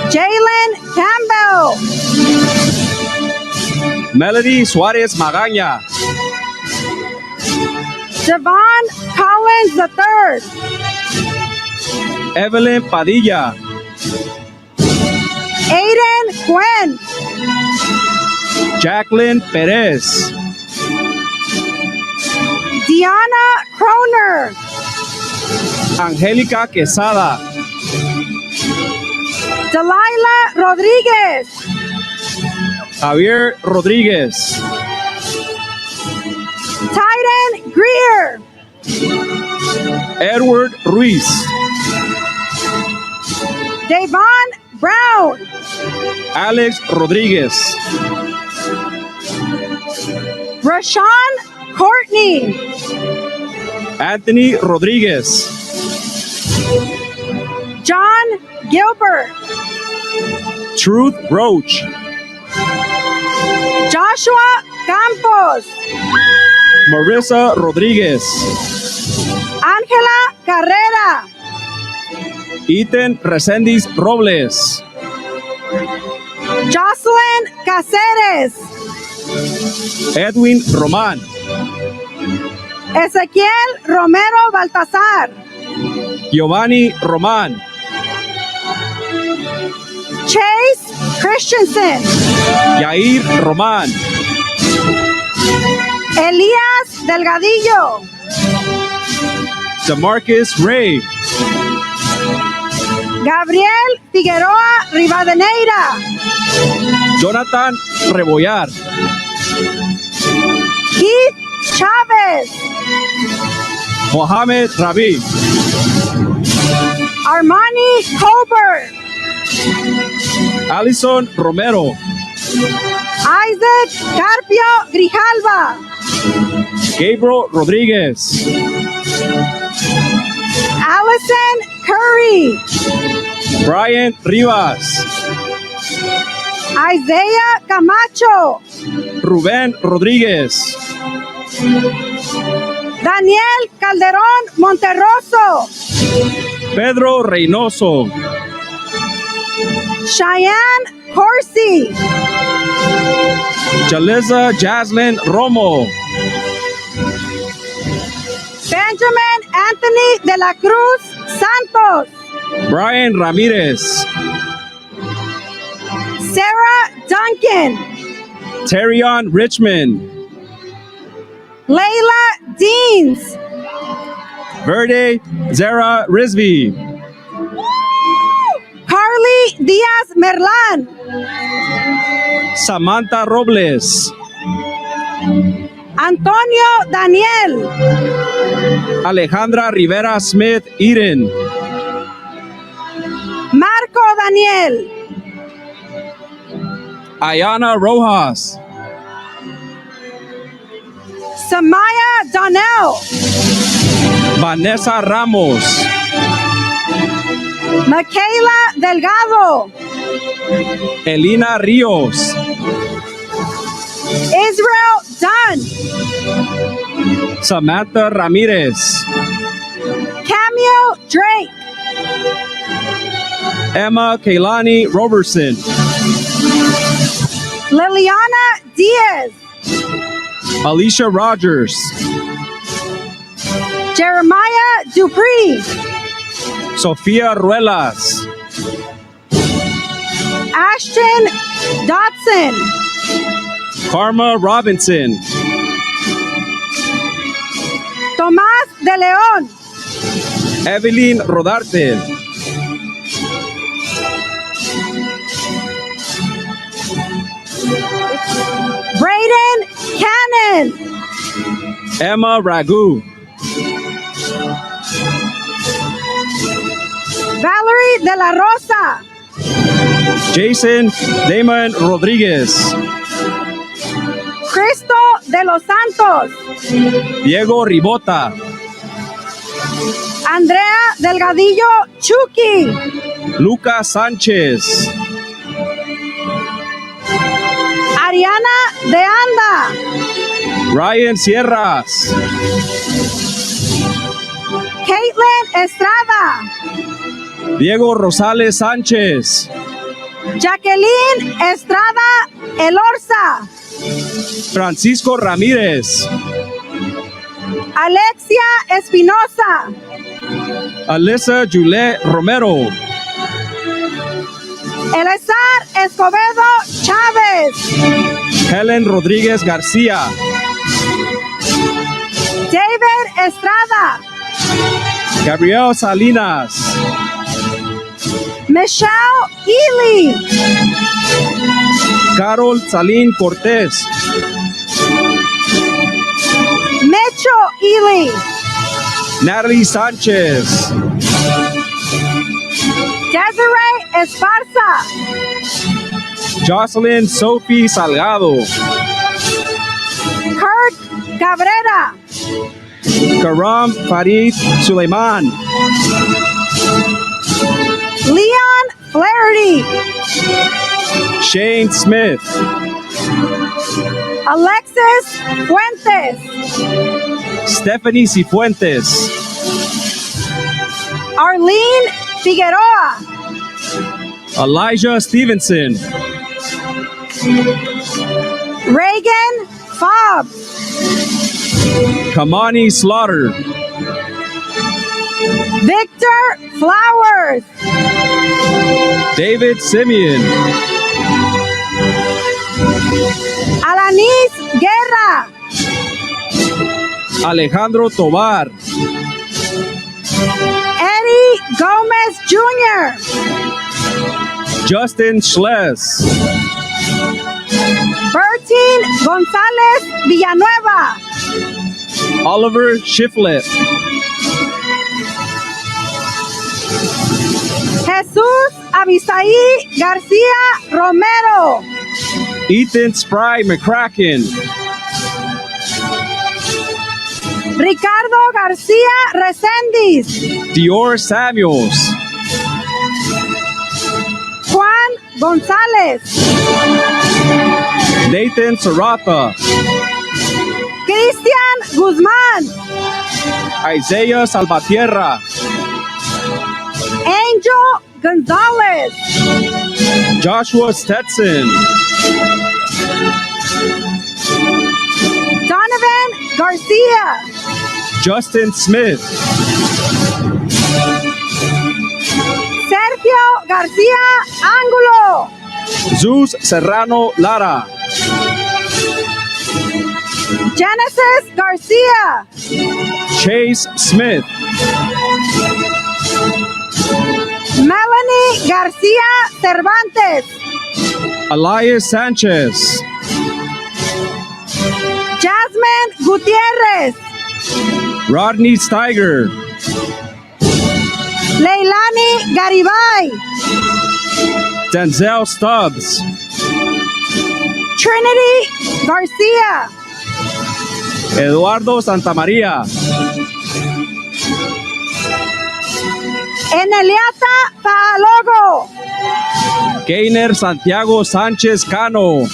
Jalen Campbell,
Melody Suarez Magaña,
Devon Collins III,
Evelyn Padilla,
Aiden Gwen,
Jacqueline Perez,
Diana Kroner,
Angélica Quesada,
Delilah Rodriguez,
Javier Rodríguez,
Tyden Greer,
Edward Ruiz,
Davon Brown,
Alex Rodríguez,
Rashawn Courtney,
Anthony Rodríguez,
John Gilbert,
Truth Roach,
Joshua Campos,
Marissa Rodríguez,
Ángela Carrera,
Ethan Resendiz Robles,
Jocelyn Caceres,
Edwin Román,
Ezequiel Romero Baltazar,
Giovanni Román,
Chase Christensen,
Yair Román,
Elías Delgadillo,
Demarcus Ray,
Gabriel Figueroa Rivadeneira,
Jonathan Rebollar,
Keith Chavez,
Mohamed Rabi,
Armani Colbert,
Alison Romero,
Isaac Carpio Grijalva,
Gabriel Rodríguez,
Allison Curry,
Brian Rivas,
Isaiah Camacho,
Rubén Rodríguez,
Daniel Calderón Monterroso,
Pedro Reynoso,
Cheyenne Horsey,
Jaleza Jasmine Romo,
Benjamin Anthony de la Cruz Santos,
Brian Ramírez,
Sarah Duncan,
Terrion Richmond,
Layla Deans,
Verde Zara Rizvi,
Carly Diaz Merlan,
Samantha Robles,
Antonio Daniel,
Alejandra Rivera Smith Eden.
Marco Daniel,
Ayana Rojas.
Samaya Donnell,
Vanessa Ramos.
Michaela Delgado,
Elina Rios.
Israel Dunn,
Samantha Ramirez.
Camille Drake,
Emma Kaylani Robertson.
Liliana Diaz,
Alicia Rogers.
Jeremiah Dupree,
Sofia Ruelas.
Ashton Dotson,
Karma Robinson.
Tomás de León,
Evelyn Rodarte.
Brayden Cannon,
Emma Ragu.
Valerie de la Rosa,
Jason Damon Rodriguez.
Cristo de los Santos,
Diego Ribota.
Andrea Delgadillo Chucky,
Lucas Sánchez.
Ariana de Anda,
Ryan Sierras.
Caitlin Estrada,
Diego Rosales Sánchez.
Jacqueline Estrada Elorza,
Francisco Ramírez.
Alexia Espinosa,
Alyssa Juliet Romero.
Elezar Escobedo Chávez,
Helen Rodríguez García.
David Estrada,
Gabriel Salinas.
Michelle Ely,
Carol Salín Cortés.
Mecho Ely,
Natalie Sánchez.
Desiree Esparza,
Jocelyn Sophie Salgado.
Kurt Cabrera,
Karam Farid Suleiman.
Leon Flaherty,
Shane Smith.
Alexis Fuentes,
Stephanie Cifuentes.
Arlene Figueroa,
Elijah Stevenson.
Reagan Fobbs,
Kamani Slaughter.
Victor Flowers,
David Simeon.
Alanis Guerra,
Alejandro Tobar.
Eddie Gomez Jr.,
Justin Schles.
Bertine González Villanueva,
Oliver Shiflett.
Jesús Abisaí García Romero,
Ethan Spry McCracken.
Ricardo García Reséndiz,
Dior Samuels.
Juan González,
Nathan Serrata.
Cristian Guzmán,
Isaiah Salvatierra.
Angel González,
Joshua Stetson.
Donovan Garcia,
Justin Smith.
Sergio García Ángulo,
Zeus Serrano Lara.
Genesis García,
Chase Smith.
Melanie García Cervantes,
Elias Sanchez.
Jasmine Gutiérrez,
Rodney Steiger,
Leilani Garibay,
Denzel Stubbs,
Trinity Garcia,
Eduardo Santamaria,
Eneliata Faalogo,
Keiner Santiago Sánchez Cano,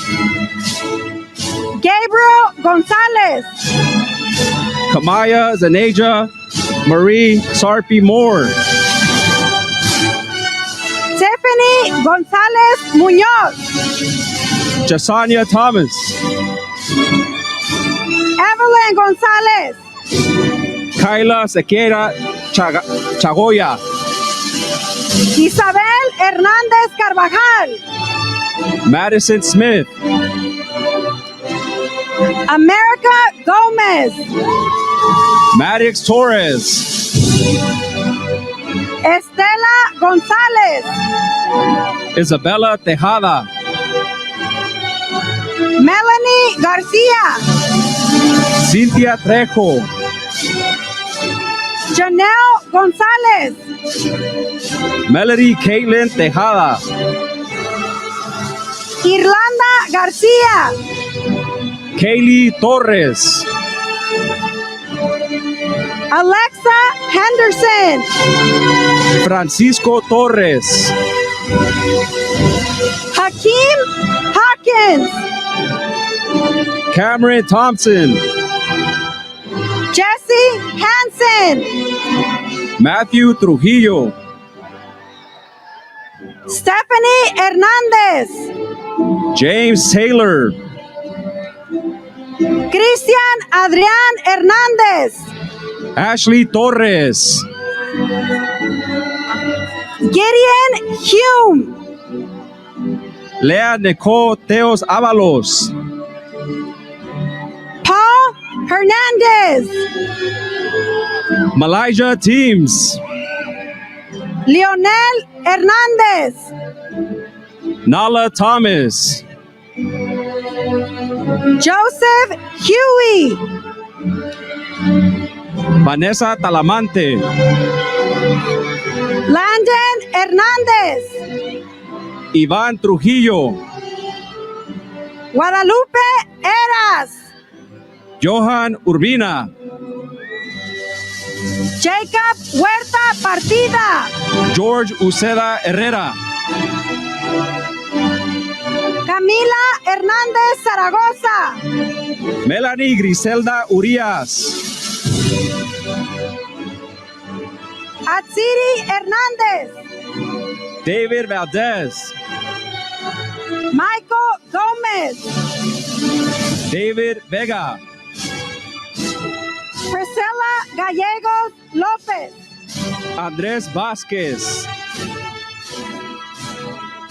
Gabriel Gonzalez,
Kamaya Zaneja Marie Sarpi Moore,
Tiffany Gonzalez Muñoz,
Jasania Thomas,
Evelyn Gonzalez,
Kyla Sequeira Chagoya,
Isabel Hernández Carvajal,
Madison Smith,
America Gomez,
Maddox Torres,
Estela Gonzalez,
Isabella Tejada,
Melanie Garcia,
Cynthia Trejo,
Janelle Gonzalez,
Melody Caitlin Tejada,
Irlanda Garcia,
Kaylee Torres,
Alexa Henderson,
Francisco Torres,
Hakeem Hawkins,
Cameron Thompson,
Jesse Hansen,
Matthew Trujillo,
Stephanie Hernandez,
James Taylor,
Cristian Adrián Hernández,
Ashley Torres,
Gideon Hume,
Lea Nicole Teos Avalos,
Paul Hernandez,
Malaysia Teams,
Leonel Hernandez,
Nala Thomas,
Joseph Huey,
Vanessa Talamante,
Landon Hernandez,
Iván Trujillo,
Guadalupe Eras,
Johan Urbina,
Jacob Huerta Partida,
George Uceda Herrera,
Camila Hernández Zaragoza,
Melanie Griselda Urias,
Atsiri Hernández,
David Valdez,
Michael Gomez,
David Vega,
Priscilla Gallegos Lopez,
Andrés Vázquez,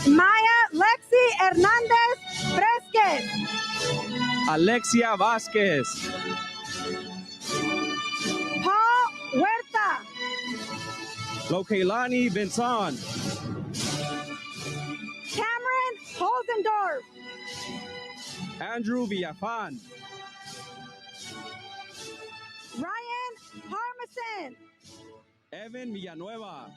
Maya Lexi Hernández Fresquez,
Alexia Vázquez,
Paul Huerta,
Lokelani Benson,
Cameron Holzendorf,
Andrew Villafan,
Ryan Parmesan,
Evan Villanueva,